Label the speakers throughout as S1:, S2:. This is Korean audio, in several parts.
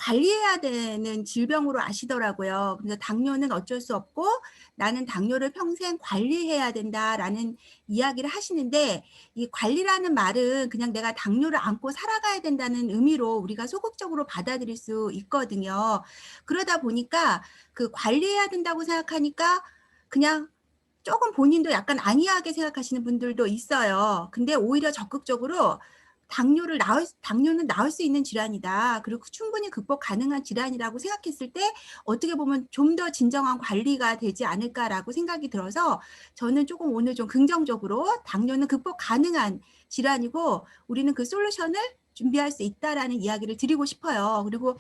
S1: 관리해야 되는 질병으로 아시더라고요. 그래서 당뇨는 어쩔 수 없고 나는 당뇨를 평생 관리해야 된다라는 이야기를 하시는데, 이 관리라는 말은 그냥 내가 당뇨를 안고 살아가야 된다는 의미로 우리가 소극적으로 받아들일 수 있거든요. 그러다 보니까 그 관리해야 된다고 생각하니까 그냥 조금 본인도 약간 안이하게 생각하시는 분들도 있어요. 근데 오히려 적극적으로 당뇨는 나을 수 있는 질환이다, 그리고 충분히 극복 가능한 질환이라고 생각했을 때 어떻게 보면 좀 더 진정한 관리가 되지 않을까라고 생각이 들어서, 저는 조금 오늘 좀 긍정적으로 당뇨는 극복 가능한 질환이고 우리는 그 솔루션을 준비할 수 있다라는 이야기를 드리고 싶어요. 그리고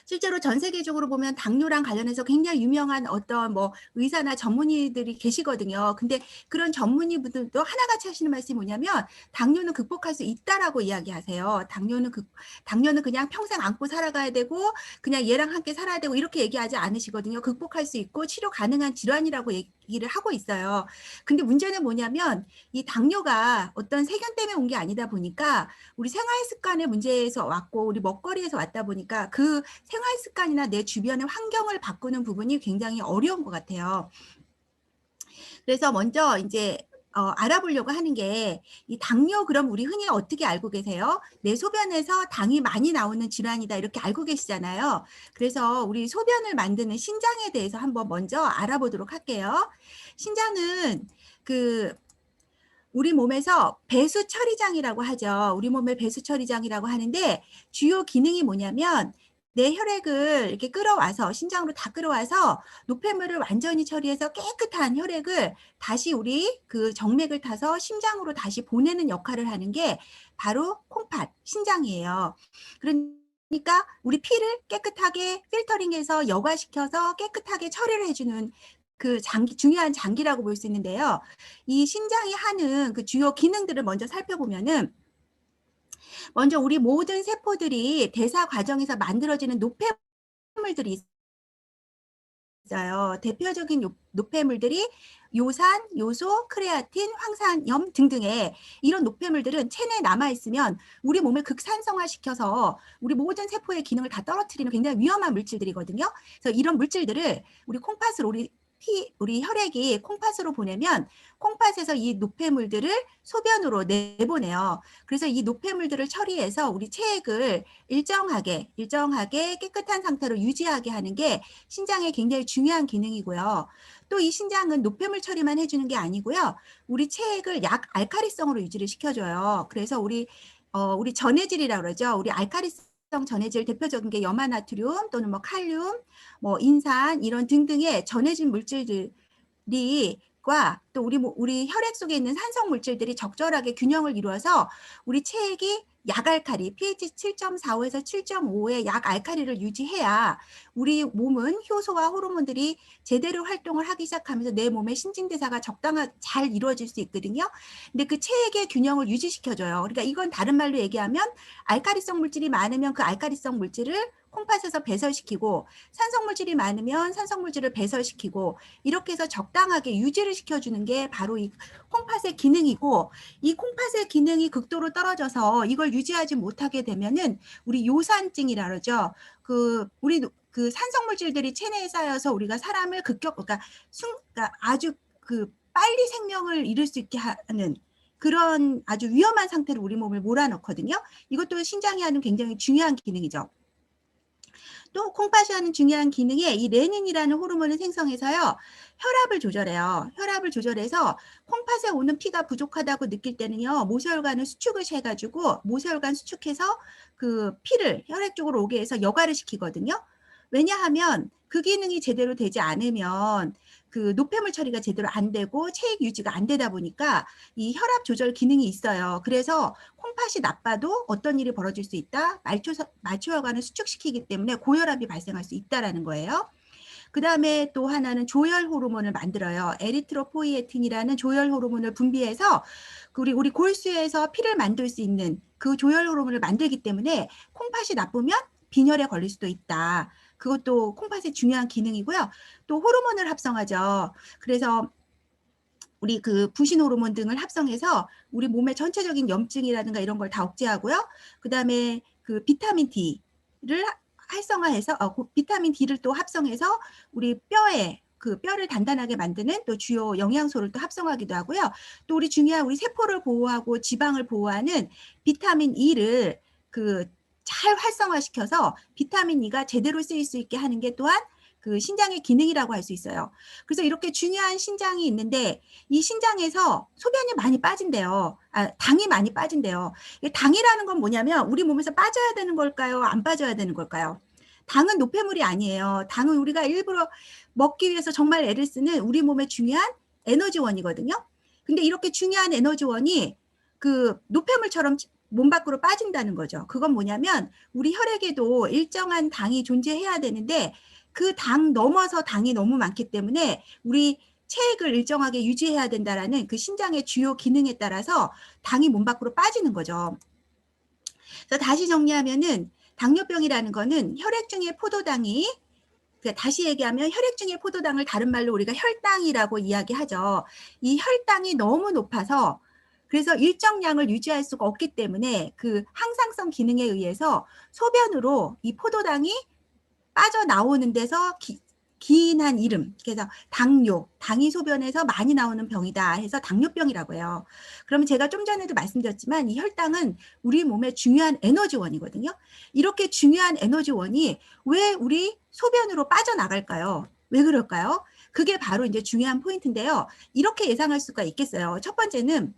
S1: 실제로 전 세계적으로 보면 당뇨랑 관련해서 굉장히 유명한 어떤 뭐 의사나 전문의들이 계시거든요. 근데 그런 전문의분들도 하나같이 하시는 말씀이 뭐냐면, 당뇨는 극복할 수 있다라고 이야기하세요. 당뇨는 그냥 평생 안고 살아가야 되고 그냥 얘랑 함께 살아야 되고 이렇게 얘기하지 않으시거든요. 극복할 수 있고 치료 가능한 질환이라고 얘기를 하고 있어요. 근데 문제는 뭐냐면, 이 당뇨가 어떤 세균 때문에 온 게 아니다 보니까 우리 생활 습관의 문제에서 왔고 우리 먹거리에서 왔다 보니까 그 생활 습관이나 내 주변의 환경을 바꾸는 부분이 굉장히 어려운 것 같아요. 그래서 먼저 이제 알아보려고 하는 게, 이 당뇨 그럼 우리 흔히 어떻게 알고 계세요? 내 소변에서 당이 많이 나오는 질환이다 이렇게 알고 계시잖아요. 그래서 우리 소변을 만드는 신장에 대해서 한번 먼저 알아보도록 할게요. 신장은 그 우리 몸에서 배수 처리장이라고 하죠. 우리 몸의 배수 처리장이라고 하는데, 주요 기능이 뭐냐면 내 혈액을 이렇게 끌어와서 신장으로 다 끌어와서 노폐물을 완전히 처리해서 깨끗한 혈액을 다시 우리 그 정맥을 타서 심장으로 다시 보내는 역할을 하는 게 바로 콩팥, 신장이에요. 그러니까 우리 피를 깨끗하게 필터링해서 여과시켜서 깨끗하게 처리를 해주는 그 중요한 장기라고 볼 수 있는데요. 이 신장이 하는 그 주요 기능들을 먼저 살펴보면은, 먼저 우리 모든 세포들이 대사 과정에서 만들어지는 노폐물들이 있어요. 대표적인 노폐물들이 요산, 요소, 크레아틴, 황산염 등등의 이런 노폐물들은 체내에 남아있으면 우리 몸을 극산성화시켜서 우리 모든 세포의 기능을 다 떨어뜨리는 굉장히 위험한 물질들이거든요. 그래서 이런 물질들을 우리 콩팥으로 우리 혈액이 콩팥으로 보내면 콩팥에서 이 노폐물들을 소변으로 내보내요. 그래서 이 노폐물들을 처리해서 우리 체액을 일정하게 깨끗한 상태로 유지하게 하는 게 신장의 굉장히 중요한 기능이고요. 또 이 신장은 노폐물 처리만 해주는 게 아니고요. 우리 체액을 알칼리성으로 유지를 시켜줘요. 그래서 우리 전해질이라고 그러죠. 우리 알칼리성 전해질 대표적인 게 염화나트륨 또는 뭐 칼륨, 뭐 인산 이런 등등의 전해질 물질들이 또 우리 혈액 속에 있는 산성 물질들이 적절하게 균형을 이루어서 우리 체액이 약알칼리 pH 7.45에서 7.5의 약알칼리를 유지해야 우리 몸은 효소와 호르몬들이 제대로 활동을 하기 시작하면서 내 몸의 신진대사가 적당하게 잘 이루어질 수 있거든요. 근데 그 체액의 균형을 유지시켜줘요. 그러니까 이건 다른 말로 얘기하면, 알칼리성 물질이 많으면 그 알칼리성 물질을 콩팥에서 배설시키고, 산성물질이 많으면 산성물질을 배설시키고, 이렇게 해서 적당하게 유지를 시켜주는 게 바로 이 콩팥의 기능이고, 이 콩팥의 기능이 극도로 떨어져서 이걸 유지하지 못하게 되면은 우리 요산증이라 그러죠. 그 산성물질들이 체내에 쌓여서 우리가 사람을 그러니까 아주 빨리 생명을 잃을 수 있게 하는 그런 아주 위험한 상태로 우리 몸을 몰아넣거든요. 이것도 신장이 하는 굉장히 중요한 기능이죠. 또 콩팥이 하는 중요한 기능에 이 레닌이라는 호르몬을 생성해서요, 혈압을 조절해요. 혈압을 조절해서 콩팥에 오는 피가 부족하다고 느낄 때는요, 모세혈관을 수축을 해가지고 모세혈관 수축해서 그 피를 혈액 쪽으로 오게 해서 여과를 시키거든요. 왜냐하면 그 기능이 제대로 되지 않으면 그 노폐물 처리가 제대로 안 되고 체액 유지가 안 되다 보니까 이 혈압 조절 기능이 있어요. 그래서 콩팥이 나빠도 어떤 일이 벌어질 수 있다? 말초혈관을 수축시키기 때문에 고혈압이 발생할 수 있다라는 거예요. 그 다음에 또 하나는 조혈 호르몬을 만들어요. 에리트로포이에틴이라는 조혈 호르몬을 분비해서 우리 골수에서 피를 만들 수 있는 그 조혈 호르몬을 만들기 때문에 콩팥이 나쁘면 빈혈에 걸릴 수도 있다. 그것도 콩팥의 중요한 기능이고요. 또 호르몬을 합성하죠. 그래서 우리 그 부신 호르몬 등을 합성해서 우리 몸의 전체적인 염증이라든가 이런 걸 다 억제하고요. 그 다음에 그 비타민 D, 활성화해서 비타민 D를 또 합성해서 우리 뼈에 그 뼈를 단단하게 만드는 또 주요 영양소를 또 합성하기도 하고요. 또 우리 중요한 우리 세포를 보호하고 지방을 보호하는 비타민 E를 잘 활성화시켜서 비타민 E가 제대로 쓰일 수 있게 하는 게 또한 그 신장의 기능이라고 할 수 있어요. 그래서 이렇게 중요한 신장이 있는데 이 신장에서 소변이 많이 빠진대요. 당이 많이 빠진대요. 당이라는 건 뭐냐면 우리 몸에서 빠져야 되는 걸까요? 안 빠져야 되는 걸까요? 당은 노폐물이 아니에요. 당은 우리가 일부러 먹기 위해서 정말 애를 쓰는 우리 몸의 중요한 에너지원이거든요. 근데 이렇게 중요한 에너지원이 그 노폐물처럼 몸 밖으로 빠진다는 거죠. 그건 뭐냐면 우리 혈액에도 일정한 당이 존재해야 되는데 그 당 넘어서 당이 너무 많기 때문에 우리 체액을 일정하게 유지해야 된다라는 그 신장의 주요 기능에 따라서 당이 몸 밖으로 빠지는 거죠. 그래서 다시 정리하면은 당뇨병이라는 거는 혈액 중에 포도당이, 다시 얘기하면 혈액 중에 포도당을 다른 말로 우리가 혈당이라고 이야기하죠. 이 혈당이 너무 높아서 그래서 일정량을 유지할 수가 없기 때문에 그 항상성 기능에 의해서 소변으로 이 포도당이 빠져나오는 데서 기인한 이름, 그래서 당이 소변에서 많이 나오는 병이다 해서 당뇨병이라고 해요. 그러면 제가 좀 전에도 말씀드렸지만 이 혈당은 우리 몸의 중요한 에너지원이거든요. 이렇게 중요한 에너지원이 왜 우리 소변으로 빠져나갈까요? 왜 그럴까요? 그게 바로 이제 중요한 포인트인데요. 이렇게 예상할 수가 있겠어요. 첫 번째는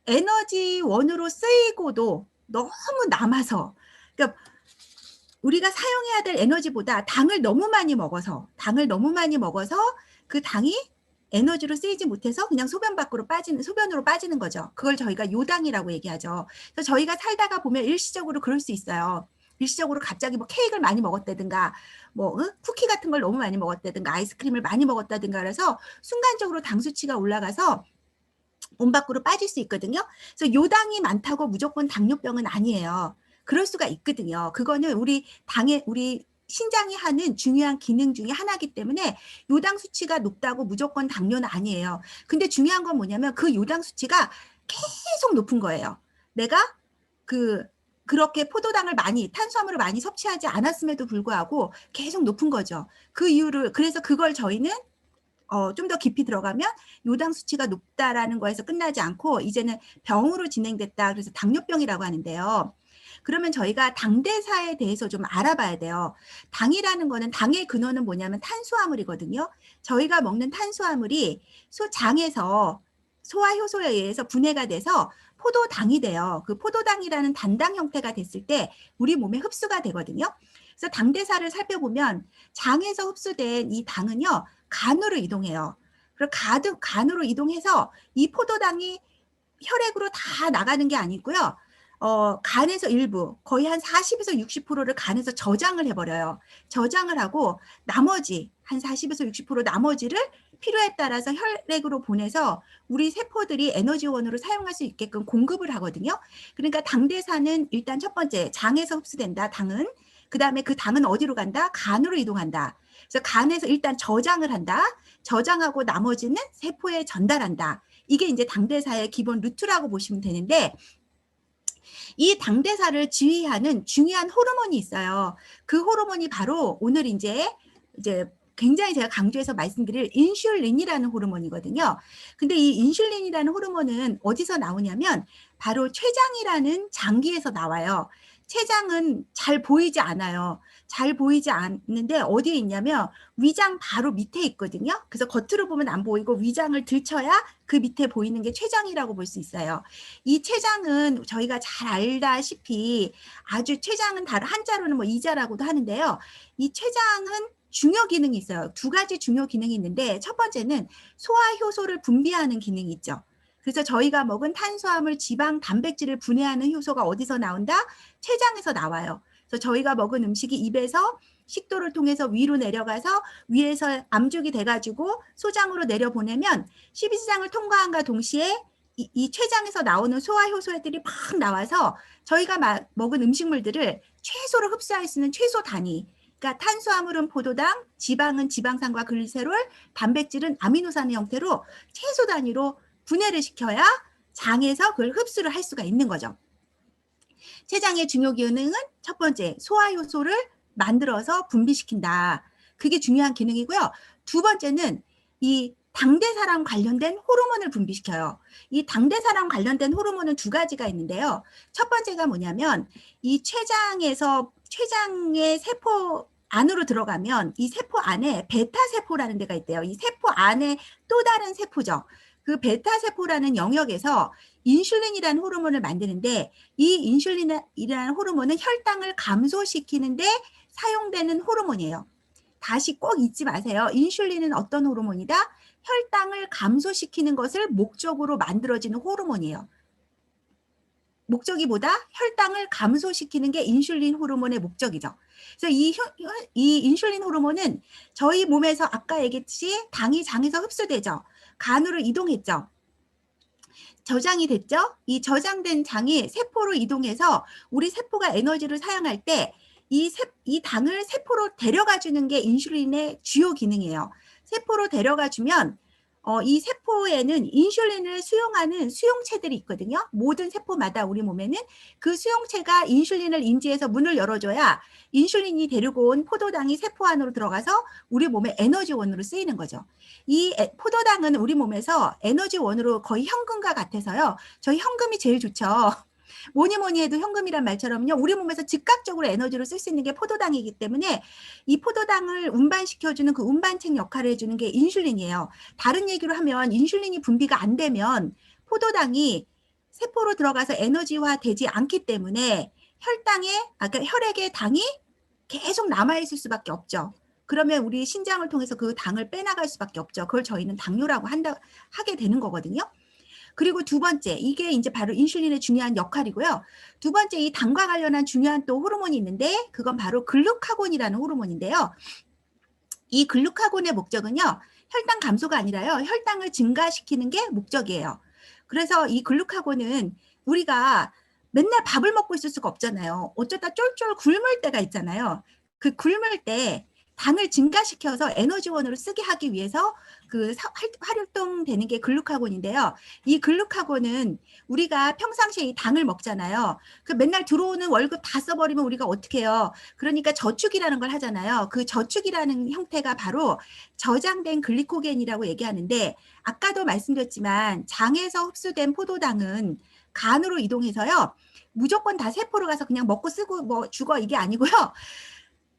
S1: 에너지원으로 쓰이고도 너무 남아서, 그러니까 우리가 사용해야 될 에너지보다 당을 너무 많이 먹어서 그 당이 에너지로 쓰이지 못해서 그냥 소변으로 빠지는 거죠. 그걸 저희가 요당이라고 얘기하죠. 그래서 저희가 살다가 보면 일시적으로 그럴 수 있어요. 일시적으로 갑자기 뭐 케이크를 많이 먹었다든가 쿠키 같은 걸 너무 많이 먹었다든가 아이스크림을 많이 먹었다든가 그래서 순간적으로 당 수치가 올라가서 몸 밖으로 빠질 수 있거든요. 그래서 요당이 많다고 무조건 당뇨병은 아니에요. 그럴 수가 있거든요. 그거는 우리 신장이 하는 중요한 기능 중에 하나이기 때문에 요당 수치가 높다고 무조건 당뇨는 아니에요. 근데 중요한 건 뭐냐면 그 요당 수치가 계속 높은 거예요. 내가 그렇게 탄수화물을 많이 섭취하지 않았음에도 불구하고 계속 높은 거죠. 그래서 그걸 저희는 좀 더 깊이 들어가면 요당 수치가 높다라는 거에서 끝나지 않고 이제는 병으로 진행됐다. 그래서 당뇨병이라고 하는데요. 그러면 저희가 당대사에 대해서 좀 알아봐야 돼요. 당의 근원은 뭐냐면 탄수화물이거든요. 저희가 먹는 탄수화물이 장에서 소화효소에 의해서 분해가 돼서 포도당이 돼요. 그 포도당이라는 단당 형태가 됐을 때 우리 몸에 흡수가 되거든요. 그래서 당대사를 살펴보면 장에서 흡수된 이 당은요. 간으로 이동해요. 그리고 간으로 이동해서 이 포도당이 혈액으로 다 나가는 게 아니고요. 간에서 일부 거의 한 40에서 60%를 간에서 저장을 해버려요. 저장을 하고 나머지 한 40에서 60% 나머지를 필요에 따라서 혈액으로 보내서 우리 세포들이 에너지원으로 사용할 수 있게끔 공급을 하거든요. 그러니까 당대사는 일단 첫 번째 장에서 흡수된다. 당은. 그 다음에 그 당은 어디로 간다? 간으로 이동한다. 그래서 간에서 일단 저장을 한다. 저장하고 나머지는 세포에 전달한다. 이게 이제 당대사의 기본 루트라고 보시면 되는데 이 당대사를 지휘하는 중요한 호르몬이 있어요. 그 호르몬이 바로 오늘 이제 굉장히 제가 강조해서 말씀드릴 인슐린이라는 호르몬이거든요. 근데 이 인슐린이라는 호르몬은 어디서 나오냐면 바로 췌장이라는 장기에서 나와요. 췌장은 잘 보이지 않아요. 잘 보이지 않는데 어디에 있냐면 위장 바로 밑에 있거든요. 그래서 겉으로 보면 안 보이고 위장을 들쳐야 그 밑에 보이는 게 췌장이라고 볼 수 있어요. 이 췌장은 저희가 잘 알다시피 아주 췌장은 한자로는 뭐 이자라고도 하는데요. 이 췌장은 중요 기능이 있어요. 두 가지 중요 기능이 있는데 첫 번째는 소화효소를 분비하는 기능이 있죠. 그래서 저희가 먹은 탄수화물, 지방, 단백질을 분해하는 효소가 어디서 나온다? 췌장에서 나와요. 그래서 저희가 먹은 음식이 입에서 식도를 통해서 위로 내려가서 위에서 암죽이 돼가지고 소장으로 내려보내면 십이지장을 통과함과 동시에 이 췌장에서 나오는 소화효소들이 막 나와서 저희가 먹은 음식물들을 최소로 흡수할 수 있는 최소 단위, 그러니까 탄수화물은 포도당, 지방은 지방산과 글리세롤, 단백질은 아미노산의 형태로 최소 단위로 분해를 시켜야 장에서 그걸 흡수를 할 수가 있는 거죠. 췌장의 중요 기능은 첫 번째, 소화효소를 만들어서 분비시킨다. 그게 중요한 기능이고요. 두 번째는 이 당대사랑 관련된 호르몬을 분비시켜요. 이 당대사랑 관련된 호르몬은 두 가지가 있는데요. 첫 번째가 뭐냐면 이 췌장의 세포 안으로 들어가면 이 세포 안에 베타세포라는 데가 있대요. 이 세포 안에 또 다른 세포죠. 그 베타세포라는 영역에서 인슐린이라는 호르몬을 만드는데 이 인슐린이라는 호르몬은 혈당을 감소시키는데 사용되는 호르몬이에요. 다시 꼭 잊지 마세요. 인슐린은 어떤 호르몬이다? 혈당을 감소시키는 것을 목적으로 만들어지는 호르몬이에요. 목적이 뭐다? 혈당을 감소시키는 게 인슐린 호르몬의 목적이죠. 그래서 이 인슐린 호르몬은 저희 몸에서 아까 얘기했듯이 당이 장에서 흡수되죠. 간으로 이동했죠. 저장이 됐죠. 이 저장된 장이 세포로 이동해서 우리 세포가 에너지를 사용할 때 이 당을 세포로 데려가 주는 게 인슐린의 주요 기능이에요. 세포로 데려가 주면 이 세포에는 인슐린을 수용하는 수용체들이 있거든요. 모든 세포마다 우리 몸에는 그 수용체가 인슐린을 인지해서 문을 열어줘야 인슐린이 데리고 온 포도당이 세포 안으로 들어가서 우리 몸의 에너지원으로 쓰이는 거죠. 이 포도당은 우리 몸에서 에너지원으로 거의 현금과 같아서요. 저희 현금이 제일 좋죠. 뭐니 해도 현금이란 말처럼요. 우리 몸에서 즉각적으로 에너지를 쓸 수 있는 게 포도당이기 때문에 이 포도당을 운반시켜주는 그 운반책 역할을 해주는 게 인슐린이에요. 다른 얘기로 하면 인슐린이 분비가 안 되면 포도당이 세포로 들어가서 에너지화 되지 않기 때문에 그러니까 혈액에 당이 계속 남아있을 수밖에 없죠. 그러면 우리 신장을 통해서 그 당을 빼나갈 수밖에 없죠. 그걸 저희는 당뇨라고 하게 되는 거거든요. 그리고 두 번째, 이게 이제 바로 인슐린의 중요한 역할이고요. 두 번째, 이 당과 관련한 중요한 또 호르몬이 있는데 그건 바로 글루카곤이라는 호르몬인데요. 이 글루카곤의 목적은요. 혈당 감소가 아니라요. 혈당을 증가시키는 게 목적이에요. 그래서 이 글루카곤은 우리가 맨날 밥을 먹고 있을 수가 없잖아요. 어쩌다 쫄쫄 굶을 때가 있잖아요. 그 굶을 때 당을 증가시켜서 에너지원으로 쓰게 하기 위해서 그 활동되는 게 글루카곤인데요. 이 글루카곤은 우리가 평상시에 이 당을 먹잖아요. 그 맨날 들어오는 월급 다 써버리면 우리가 어떻게 해요? 그러니까 저축이라는 걸 하잖아요. 그 저축이라는 형태가 바로 저장된 글리코겐이라고 얘기하는데 아까도 말씀드렸지만 장에서 흡수된 포도당은 간으로 이동해서요. 무조건 다 세포로 가서 그냥 먹고 쓰고 뭐 죽어 이게 아니고요.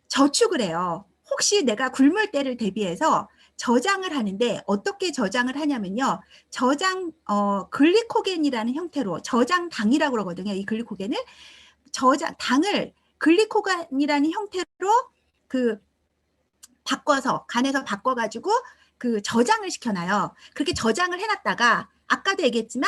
S1: 저축을 해요. 혹시 내가 굶을 때를 대비해서 저장을 하는데 어떻게 저장을 하냐면요. 글리코겐이라는 형태로 저장당이라고 그러거든요. 이 글리코겐을 당을 글리코겐이라는 형태로 바꿔서 간에서 바꿔가지고 그 저장을 시켜놔요. 그렇게 저장을 해놨다가 아까도 얘기했지만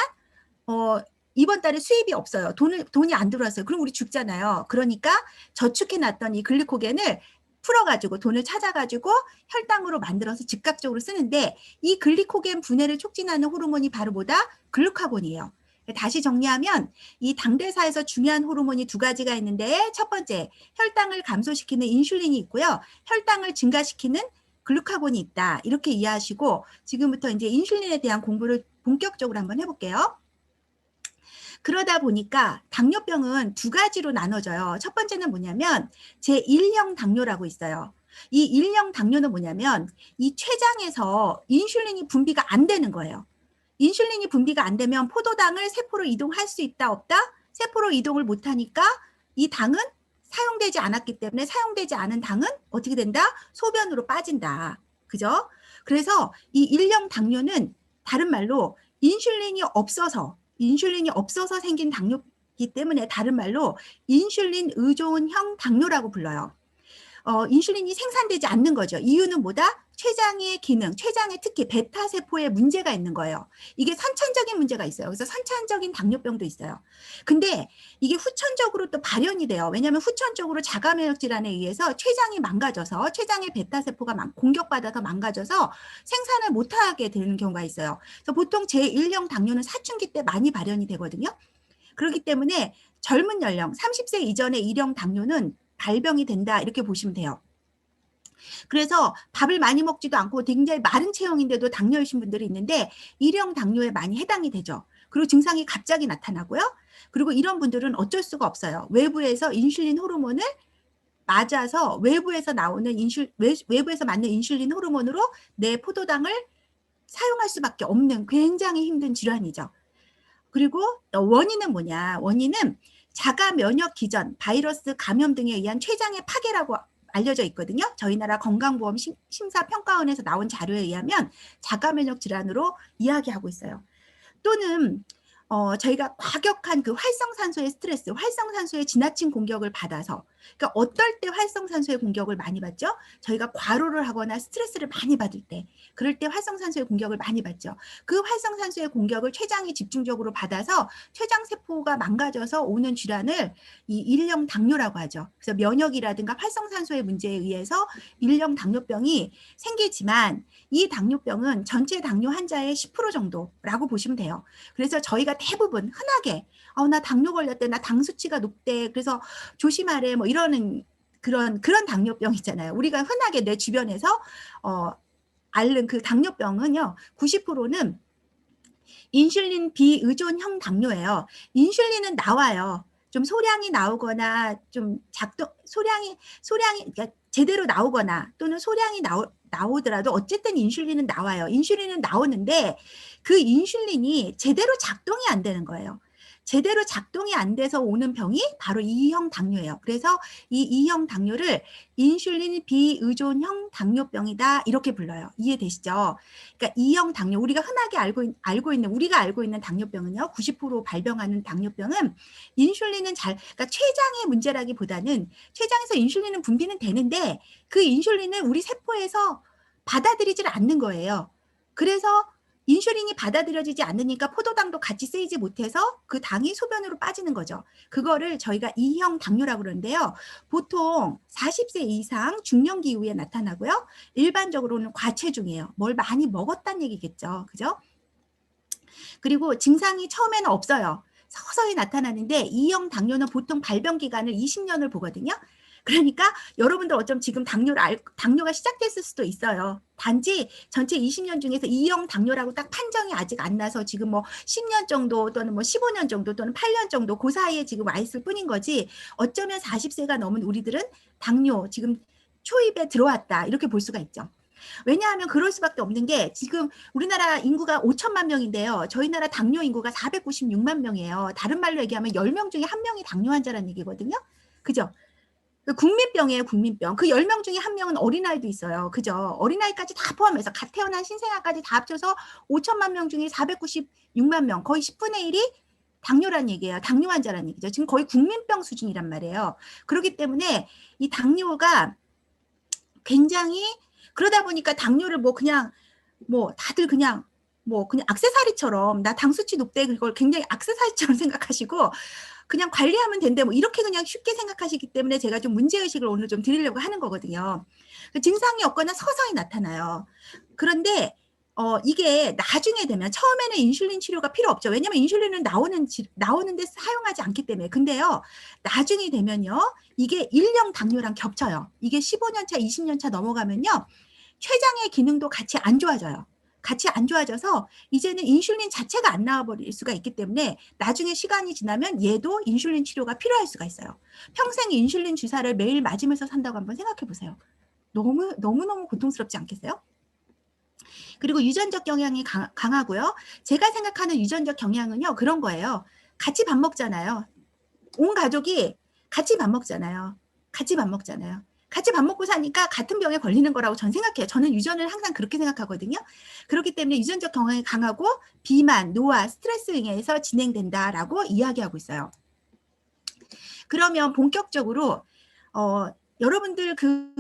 S1: 이번 달에 수입이 없어요. 돈이 안 들어왔어요. 그럼 우리 죽잖아요. 그러니까 저축해놨던 이 글리코겐을 풀어가지고 돈을 찾아가지고 혈당으로 만들어서 즉각적으로 쓰는데 이 글리코겐 분해를 촉진하는 호르몬이 바로 뭐다? 글루카곤이에요. 다시 정리하면 이 당대사에서 중요한 호르몬이 두 가지가 있는데 첫 번째 혈당을 감소시키는 인슐린이 있고요. 혈당을 증가시키는 글루카곤이 있다. 이렇게 이해하시고 지금부터 이제 인슐린에 대한 공부를 본격적으로 한번 해볼게요. 그러다 보니까 당뇨병은 두 가지로 나눠져요. 첫 번째는 뭐냐면 제1형 당뇨라고 있어요. 이 1형 당뇨는 뭐냐면 이 췌장에서 인슐린이 분비가 안 되는 거예요. 인슐린이 분비가 안 되면 포도당을 세포로 이동할 수 있다 없다? 세포로 이동을 못하니까 이 당은 사용되지 않았기 때문에 사용되지 않은 당은 어떻게 된다? 소변으로 빠진다. 그죠? 그래서 이 1형 당뇨는 다른 말로 인슐린이 없어서 생긴 당뇨이기 때문에 다른 말로 인슐린 의존형 당뇨라고 불러요. 인슐린이 생산되지 않는 거죠. 이유는 뭐다? 췌장의 기능, 췌장의 특히 베타세포에 문제가 있는 거예요. 이게 선천적인 문제가 있어요. 그래서 선천적인 당뇨병도 있어요. 근데 이게 후천적으로 또 발현이 돼요. 왜냐하면 후천적으로 자가면역 질환에 의해서 췌장이 망가져서 췌장의 베타세포가 공격받아서 망가져서 생산을 못하게 되는 경우가 있어요. 그래서 보통 제1형 당뇨는 사춘기 때 많이 발현이 되거든요. 그렇기 때문에 젊은 연령, 30세 이전의 1형 당뇨는 발병이 된다 이렇게 보시면 돼요. 그래서 밥을 많이 먹지도 않고 굉장히 마른 체형인데도 당뇨이신 분들이 있는데 1형 당뇨에 많이 해당이 되죠. 그리고 증상이 갑자기 나타나고요. 그리고 이런 분들은 어쩔 수가 없어요. 외부에서 인슐린 호르몬을 맞아서 외부에서 나오는 외부에서 맞는 인슐린 호르몬으로 내 포도당을 사용할 수밖에 없는 굉장히 힘든 질환이죠. 그리고 원인은 뭐냐? 원인은 자가 면역 기전, 바이러스 감염 등에 의한 췌장의 파괴라고 알려져 있거든요. 저희 나라 건강보험 심사평가원에서 나온 자료에 의하면 자가 면역 질환으로 이야기하고 있어요. 또는 저희가 과격한 그 활성산소의 스트레스, 활성산소의 지나친 공격을 받아서, 그러니까 어떨 때 활성산소의 공격을 많이 받죠? 저희가 과로를 하거나 스트레스를 많이 받을 때, 그럴 때 활성산소의 공격을 많이 받죠. 그 활성산소의 공격을 췌장이 집중적으로 받아서 췌장세포가 망가져서 오는 질환을 이 일형 당뇨라고 하죠. 그래서 면역이라든가 활성산소의 문제에 의해서 일형 당뇨병이 생기지만 이 당뇨병은 전체 당뇨 환자의 10% 정도라고 보시면 돼요. 그래서 저희가 대부분 흔하게 나 당뇨 걸렸대, 나 당 수치가 높대, 그래서 조심하래, 뭐 이러는 그런 당뇨병 있잖아요. 우리가 흔하게 내 주변에서 앓는 그 당뇨병은요, 90%는 인슐린 비의존형 당뇨예요. 인슐린은 나와요. 좀 소량이 나오거나 좀 소량이 그러니까 제대로 나오거나 또는 소량이 나오더라도 어쨌든 인슐린은 나와요. 인슐린은 나오는데 그 인슐린이 제대로 작동이 안 되는 거예요. 제대로 작동이 안 돼서 오는 병이 바로 2형 당뇨예요. 그래서 이 2형 당뇨를 인슐린 비의존형 당뇨병이다 이렇게 불러요. 이해되시죠? 그러니까 2형 당뇨, 우리가 흔하게 알고 있는 당뇨병은요, 90% 발병하는 당뇨병은 인슐린은 그러니까 췌장의 문제라기보다는 췌장에서 인슐린은 분비는 되는데 그 인슐린을 우리 세포에서 받아들이질 않는 거예요. 그래서 인슐린이 받아들여지지 않으니까 포도당도 같이 쓰이지 못해서 그 당이 소변으로 빠지는 거죠. 그거를 저희가 2형 당뇨라고 그러는데요. 보통 40세 이상 중년기 이후에 나타나고요. 일반적으로는 과체중이에요. 뭘 많이 먹었다는 얘기겠죠. 그죠? 그리고 증상이 처음에는 없어요. 서서히 나타나는데 2형 당뇨는 보통 발병 기간을 20년을 보거든요. 그러니까 여러분들 어쩜 지금 당뇨가 시작됐을 수도 있어요. 단지 전체 20년 중에서 2형 당뇨라고 딱 판정이 아직 안 나서 지금 뭐 10년 정도 또는 뭐 15년 정도 또는 8년 정도 그 사이에 지금 와 있을 뿐인 거지, 어쩌면 40세가 넘은 우리들은 당뇨 지금 초입에 들어왔다 이렇게 볼 수가 있죠. 왜냐하면 그럴 수밖에 없는 게 지금 우리나라 인구가 5천만 명인데요. 저희 나라 당뇨 인구가 496만 명이에요. 다른 말로 얘기하면 10명 중에 1명이 당뇨 환자라는 얘기거든요. 그죠? 국민병이에요, 국민병. 그 10명 중에 1명은 어린아이도 있어요. 그죠? 어린아이까지 다 포함해서 갓 태어난 신생아까지 다 합쳐서 5천만 명 중에 496만 명, 거의 10분의 1이 당뇨란 얘기예요. 당뇨 환자란 얘기죠. 지금 거의 국민병 수준이란 말이에요. 그렇기 때문에 이 당뇨가 굉장히, 그러다 보니까 당뇨를 그냥 다들 그냥 액세서리처럼 나 당 수치 높대, 그걸 굉장히 액세서리처럼 생각하시고 그냥 관리하면 된대, 이렇게 그냥 쉽게 생각하시기 때문에 제가 좀 문제의식을 오늘 좀 드리려고 하는 거거든요. 증상이 없거나 서서히 나타나요. 그런데 이게 나중에 되면, 처음에는 인슐린 치료가 필요 없죠. 왜냐면 인슐린은 나오는데 사용하지 않기 때문에. 근데요, 나중에 되면요, 이게 1형 당뇨랑 겹쳐요. 이게 15년 차, 20년 차 넘어가면요, 췌장의 기능도 같이 안 좋아져요. 같이 안 좋아져서 이제는 인슐린 자체가 안 나와버릴 수가 있기 때문에 나중에 시간이 지나면 얘도 인슐린 치료가 필요할 수가 있어요. 평생 인슐린 주사를 매일 맞으면서 산다고 한번 생각해 보세요. 너무너무 고통스럽지 않겠어요? 그리고 유전적 경향이 강하고요. 제가 생각하는 유전적 경향은요, 그런 거예요. 같이 밥 먹잖아요. 온 가족이 같이 밥 먹잖아요. 같이 밥 먹고 사니까 같은 병에 걸리는 거라고 전 생각해요. 저는 유전을 항상 그렇게 생각하거든요. 그렇기 때문에 유전적 경향이 강하고 비만, 노화, 스트레스 등에서 진행된다라고 이야기하고 있어요. 그러면 본격적으로 여러분들 그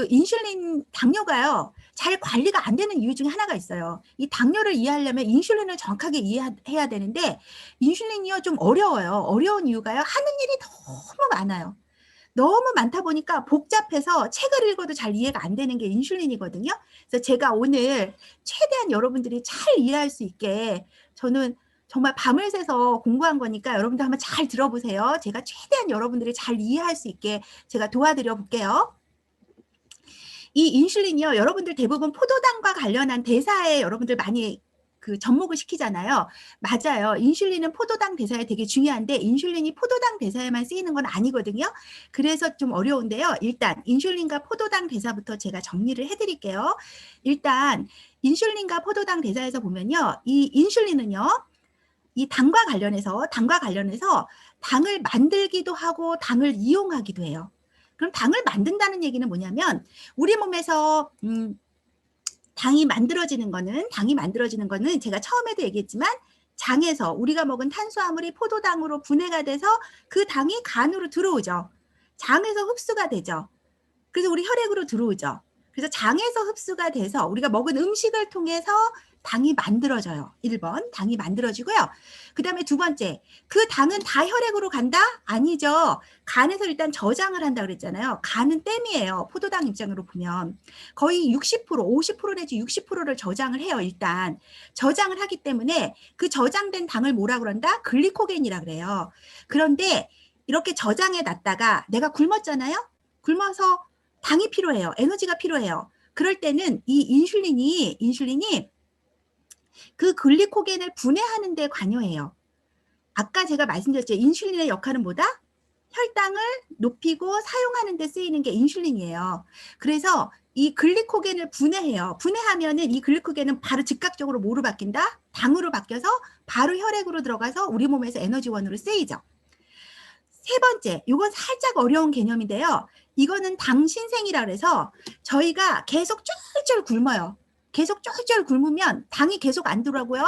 S1: 인슐린 당뇨가요, 잘 관리가 안 되는 이유 중에 하나가 있어요. 이 당뇨를 이해하려면 인슐린을 정확하게 이해해야 되는데 인슐린이요 좀 어려워요. 어려운 이유가요, 하는 일이 너무 많아요. 너무 많다 보니까 복잡해서 책을 읽어도 잘 이해가 안 되는 게 인슐린이거든요. 그래서 제가 오늘 최대한 여러분들이 잘 이해할 수 있게, 저는 정말 밤을 새서 공부한 거니까 여러분들 한번 잘 들어보세요. 제가 최대한 여러분들이 잘 이해할 수 있게 제가 도와드려 볼게요. 이 인슐린이요, 여러분들 대부분 포도당과 관련한 대사에 여러분들 많이 그 접목을 시키잖아요. 맞아요. 인슐린은 포도당 대사에 되게 중요한데 인슐린이 포도당 대사에만 쓰이는 건 아니거든요. 그래서 좀 어려운데요. 일단 인슐린과 포도당 대사부터 제가 정리를 해드릴게요. 일단 인슐린과 포도당 대사에서 보면요. 이 인슐린은요. 이 당과 관련해서 당을 만들기도 하고 당을 이용하기도 해요. 그럼 당을 만든다는 얘기는 뭐냐면 우리 몸에서 당이 만들어지는 거는 제가 처음에도 얘기했지만 장에서 우리가 먹은 탄수화물이 포도당으로 분해가 돼서 그 당이 간으로 들어오죠. 장에서 흡수가 되죠. 그래서 우리 혈액으로 들어오죠. 그래서 장에서 흡수가 돼서 우리가 먹은 음식을 통해서 당이 만들어져요. 1번 당이 만들어지고요. 그 다음에 두 번째, 그 당은 다 혈액으로 간다? 아니죠. 간에서 일단 저장을 한다 그랬잖아요. 간은 댐이에요. 포도당 입장으로 보면 거의 60%, 50% 내지 60%를 저장을 해요. 일단 저장을 하기 때문에 그 저장된 당을 뭐라 그런다? 글리코겐이라 그래요. 그런데 이렇게 저장해 놨다가 내가 굶었잖아요. 굶어서 당이 필요해요. 에너지가 필요해요. 그럴 때는 이 인슐린이 그 글리코겐을 분해하는 데 관여해요. 아까 제가 말씀드렸죠. 인슐린의 역할은 뭐다? 혈당을 높이고 사용하는 데 쓰이는 게 인슐린이에요. 그래서 이 글리코겐을 분해해요. 분해하면은 이 글리코겐은 바로 즉각적으로 뭐로 바뀐다? 당으로 바뀌어서 바로 혈액으로 들어가서 우리 몸에서 에너지원으로 쓰이죠. 세 번째, 이건 살짝 어려운 개념인데요. 이거는 당신생이라 그래서 저희가 계속 쫄쫄 굶어요. 계속 쫄쫄 굶으면 당이 계속 안 들어가고요.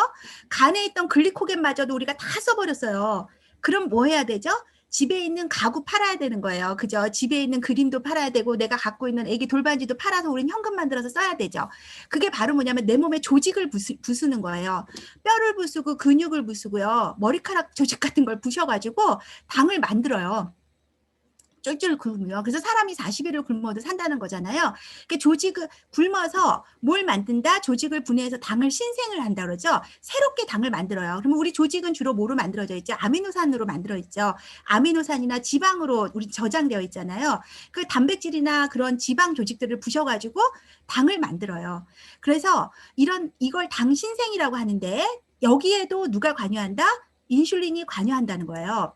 S1: 간에 있던 글리코겐마저도 우리가 다 써버렸어요. 그럼 뭐 해야 되죠? 집에 있는 가구 팔아야 되는 거예요. 그죠? 집에 있는 그림도 팔아야 되고 내가 갖고 있는 애기 돌반지도 팔아서 우리는 현금 만들어서 써야 되죠. 그게 바로 뭐냐면 내 몸에 조직을 부수는 거예요. 뼈를 부수고 근육을 부수고요. 머리카락 조직 같은 걸 부셔가지고 당을 만들어요. 쫄쫄 굶으면. 그래서 사람이 40일을 굶어도 산다는 거잖아요. 조직을 굶어서 뭘 만든다? 조직을 분해해서 당을 신생을 한다 그러죠. 새롭게 당을 만들어요. 그러면 우리 조직은 주로 뭐로 만들어져 있죠? 아미노산으로 만들어 있죠. 아미노산이나 지방으로 우리 저장되어 있잖아요. 그 단백질이나 그런 지방 조직들을 부셔가지고 당을 만들어요. 그래서 이걸 당 신생이라고 하는데 여기에도 누가 관여한다? 인슐린이 관여한다는 거예요.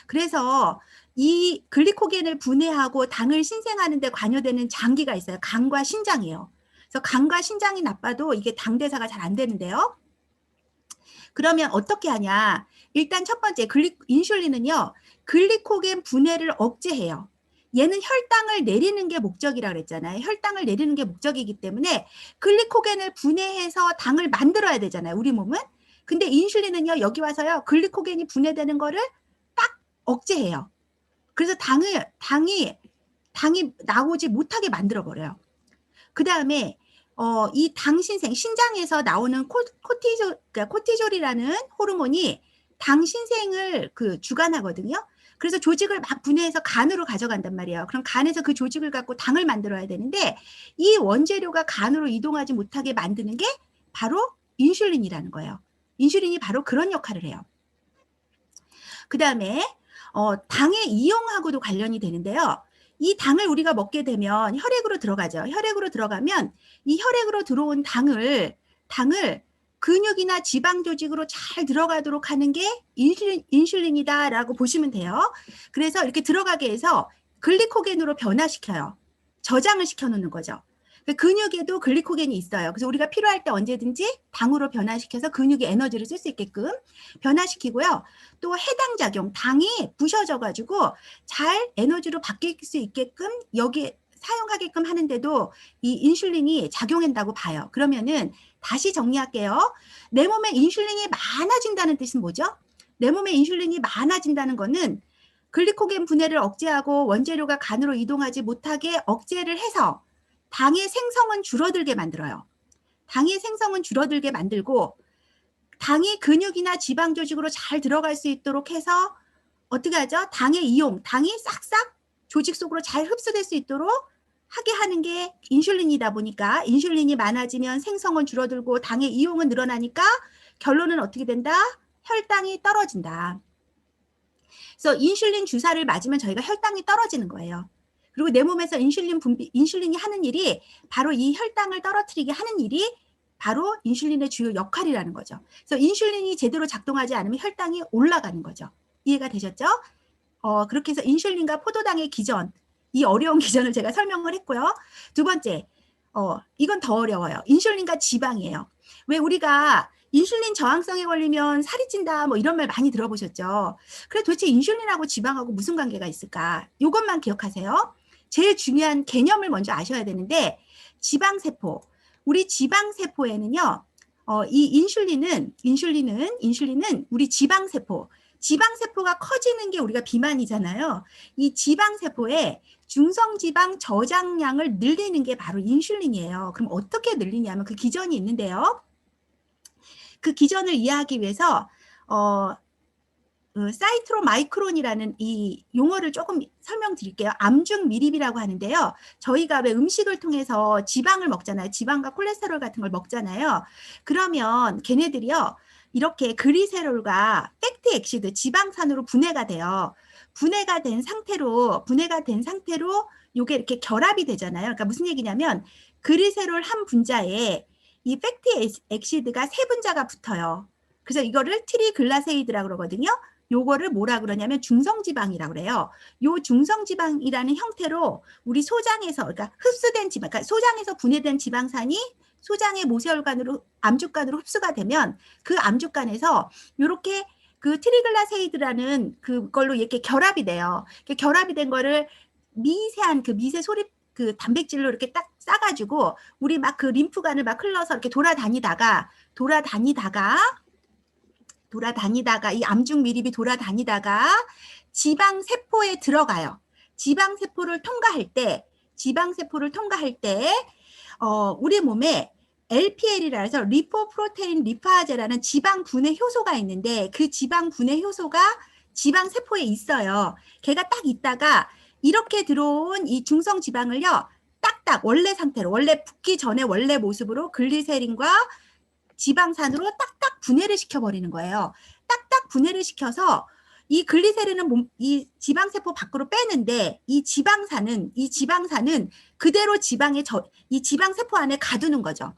S1: 그래서 이 글리코겐을 분해하고 당을 신생하는 데 관여되는 장기가 있어요. 간과 신장이에요. 그래서 간과 신장이 나빠도 이게 당 대사가 잘 안 되는데요. 그러면 어떻게 하냐? 일단 첫 번째 인슐린은요. 글리코겐 분해를 억제해요. 얘는 혈당을 내리는 게 목적이라 그랬잖아요. 혈당을 내리는 게 목적이기 때문에 글리코겐을 분해해서 당을 만들어야 되잖아요. 우리 몸은. 근데 인슐린은요. 여기 와서요. 글리코겐이 분해되는 거를 딱 억제해요. 그래서 당이 나오지 못하게 만들어버려요. 그 다음에 이 당신생, 신장에서 나오는 코티졸이라는 호르몬이 당신생을 주관하거든요. 그래서 조직을 막 분해해서 간으로 가져간단 말이에요. 그럼 간에서 그 조직을 갖고 당을 만들어야 되는데 이 원재료가 간으로 이동하지 못하게 만드는 게 바로 인슐린이라는 거예요. 인슐린이 바로 그런 역할을 해요. 그 다음에 당의 이용하고도 관련이 되는데요. 이 당을 우리가 먹게 되면 혈액으로 들어가죠. 혈액으로 들어가면 이 혈액으로 들어온 당을 근육이나 지방 조직으로 잘 들어가도록 하는 게 인슐린이다라고 보시면 돼요. 그래서 이렇게 들어가게 해서 글리코겐으로 변화시켜요. 저장을 시켜놓는 거죠. 근육에도 글리코겐이 있어요. 그래서 우리가 필요할 때 언제든지 당으로 변화시켜서 근육의 에너지를 쓸 수 있게끔 변화시키고요. 또 해당 작용, 당이 부셔져가지고 잘 에너지로 바뀔 수 있게끔 여기 사용하게끔 하는데도 이 인슐린이 작용한다고 봐요. 그러면은 다시 정리할게요. 내 몸에 인슐린이 많아진다는 뜻은 뭐죠? 내 몸에 인슐린이 많아진다는 거는 글리코겐 분해를 억제하고 원재료가 간으로 이동하지 못하게 억제를 해서 당의 생성은 줄어들게 만들어요. 당의 생성은 줄어들게 만들고 당이 근육이나 지방 조직으로 잘 들어갈 수 있도록 해서 어떻게 하죠? 당의 이용, 당이 싹싹 조직 속으로 잘 흡수될 수 있도록 하게 하는 게 인슐린이다 보니까 인슐린이 많아지면 생성은 줄어들고 당의 이용은 늘어나니까 결론은 어떻게 된다? 혈당이 떨어진다. 그래서 인슐린 주사를 맞으면 저희가 혈당이 떨어지는 거예요. 그리고 내 몸에서 인슐린이 하는 일이 바로 이 혈당을 떨어뜨리게 하는 일이 바로 인슐린의 주요 역할이라는 거죠. 그래서 인슐린이 제대로 작동하지 않으면 혈당이 올라가는 거죠. 이해가 되셨죠? 그렇게 해서 인슐린과 포도당의 기전, 이 어려운 기전을 제가 설명을 했고요. 두 번째, 이건 더 어려워요. 인슐린과 지방이에요. 왜 우리가 인슐린 저항성에 걸리면 살이 찐다 뭐 이런 말 많이 들어보셨죠? 그래 도대체 인슐린하고 지방하고 무슨 관계가 있을까? 이것만 기억하세요. 제일 중요한 개념을 먼저 아셔야 되는데 지방세포, 우리 지방세포에는요. 이 인슐린은 우리 지방세포가 커지는 게 우리가 비만이잖아요. 이 지방세포에 중성지방 저장량을 늘리는 게 바로 인슐린이에요. 그럼 어떻게 늘리냐면 그 기전이 있는데요. 그 기전을 이해하기 위해서 사이트로마이크론이라는 이 용어를 조금 설명드릴게요. 암중밀입이라고 하는데요. 저희가 왜 음식을 통해서 지방을 먹잖아요. 지방과 콜레스테롤 같은 걸 먹잖아요. 그러면 걔네들이요. 이렇게 그리세롤과 팩티 엑시드, 지방산으로 분해가 돼요. 분해가 된 상태로 요게 이렇게 결합이 되잖아요. 그러니까 무슨 얘기냐면 그리세롤 한 분자에 이 팩티 엑시드가 세 분자가 붙어요. 그래서 이거를 트리글라세이드라고 그러거든요. 요거를 뭐라 그러냐면 중성지방이라고 그래요. 요 중성지방이라는 형태로 우리 소장에서, 그러니까 흡수된 지방, 그러니까 소장에서 분해된 지방산이 소장의 모세혈관으로, 암죽관으로 흡수가 되면 그 암죽관에서 요렇게 그 트리글라세이드라는 그걸로 이렇게 결합이 돼요. 결합이 된 거를 미세한 그 미세 소립 그 단백질로 이렇게 딱 싸가지고 우리 막 그 림프관을 막 흘러서 이렇게 돌아다니다가 이 암중 밀입이 돌아다니다가 지방세포에 들어가요. 지방세포를 통과할 때 우리 몸에 LPL이라 해서 리포프로테인 리파제라는 지방 분해 효소가 있는데 그 지방 분해 효소가 지방세포에 있어요. 걔가 딱 있다가 이렇게 들어온 이 중성 지방을요. 딱딱 원래 상태로, 원래 붓기 전에 원래 모습으로 글리세린과 지방산으로 딱딱 분해를 시켜버리는 거예요. 딱딱 분해를 시켜서 이 글리세린은 이 지방세포 밖으로 빼는데 이 지방산은 그대로 이 지방세포 안에 가두는 거죠.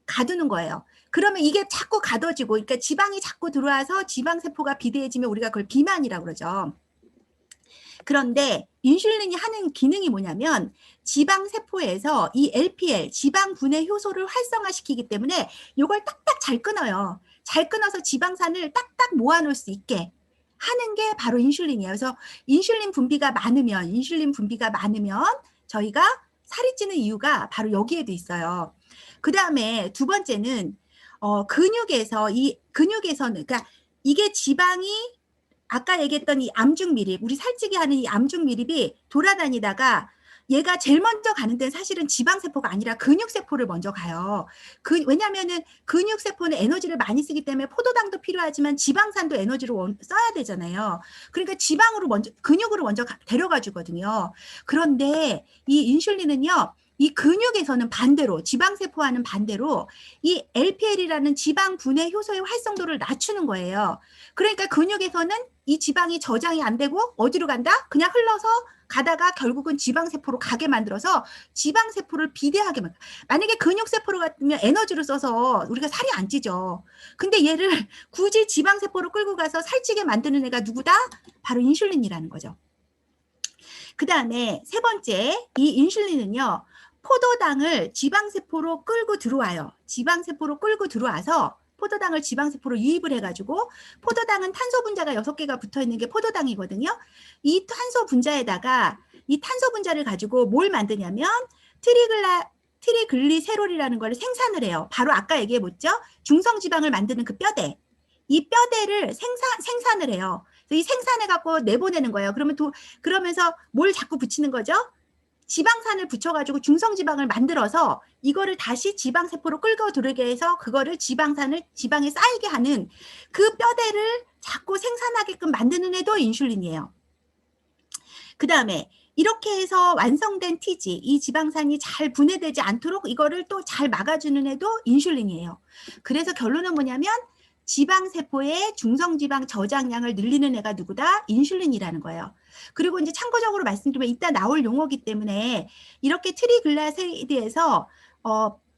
S1: 가두는 거예요. 그러면 이게 자꾸 가둬지고, 그러니까 지방이 자꾸 들어와서 지방세포가 비대해지면 우리가 그걸 비만이라고 그러죠. 그런데 인슐린이 하는 기능이 뭐냐면 지방세포에서 이 LPL, 지방 분해 효소를 활성화시키기 때문에 이걸 딱딱 잘 끊어요. 잘 끊어서 지방산을 딱딱 모아놓을 수 있게 하는 게 바로 인슐린이에요. 그래서 인슐린 분비가 많으면 저희가 살이 찌는 이유가 바로 여기에도 있어요. 그 다음에 두 번째는 근육에서는 그러니까 이게 지방이 아까 얘기했던 이 암중밀입, 우리 살찌게 하는 이 암중밀입이 돌아다니다가 얘가 제일 먼저 가는 데는 사실은 지방세포가 아니라 근육세포를 먼저 가요. 왜냐하면은 근육세포는 에너지를 많이 쓰기 때문에 포도당도 필요하지만 지방산도 에너지로 써야 되잖아요. 그러니까 근육으로 먼저 데려가 주거든요. 그런데 이 인슐린은요. 이 근육에서는 반대로, 지방세포와는 반대로 이 LPL이라는 지방 분해 효소의 활성도를 낮추는 거예요. 그러니까 근육에서는 이 지방이 저장이 안 되고 어디로 간다? 그냥 흘러서 가다가 결국은 지방세포로 가게 만들어서 지방세포를 비대하게 만들어. 만약에 근육세포로 같으면 에너지를 써서 우리가 살이 안 찌죠. 근데 얘를 굳이 지방세포로 끌고 가서 살찌게 만드는 애가 누구다? 바로 인슐린이라는 거죠. 그 다음에 세 번째, 이 인슐린은요. 포도당을 지방세포로 끌고 들어와요. 지방세포로 끌고 들어와서 포도당을 지방세포로 유입을 해가지고 포도당은 탄소 분자가 6개가 붙어있는 게 포도당이거든요. 이 탄소 분자에다가 이 탄소 분자를 가지고 뭘 만드냐면 트리글리세롤이라는 걸 생산을 해요. 바로 아까 얘기해봤죠. 중성지방을 만드는 그 뼈대. 이 뼈대를 생산을 해요. 이 생산해갖고 내보내는 거예요. 그러면서 뭘 자꾸 붙이는 거죠? 지방산을 붙여가지고 중성지방을 만들어서 이거를 다시 지방세포로 끌고 들어오게 해서 그거를 지방에 쌓이게 하는 그 뼈대를 자꾸 생산하게끔 만드는 애도 인슐린이에요. 그 다음에 이렇게 해서 완성된 TG, 이 지방산이 잘 분해되지 않도록 이거를 또 잘 막아주는 애도 인슐린이에요. 그래서 결론은 뭐냐면 지방세포의 중성지방 저장량을 늘리는 애가 누구다? 인슐린이라는 거예요. 그리고 이제 참고적으로 말씀드리면 이따 나올 용어기 때문에 이렇게 트리글라세이드에서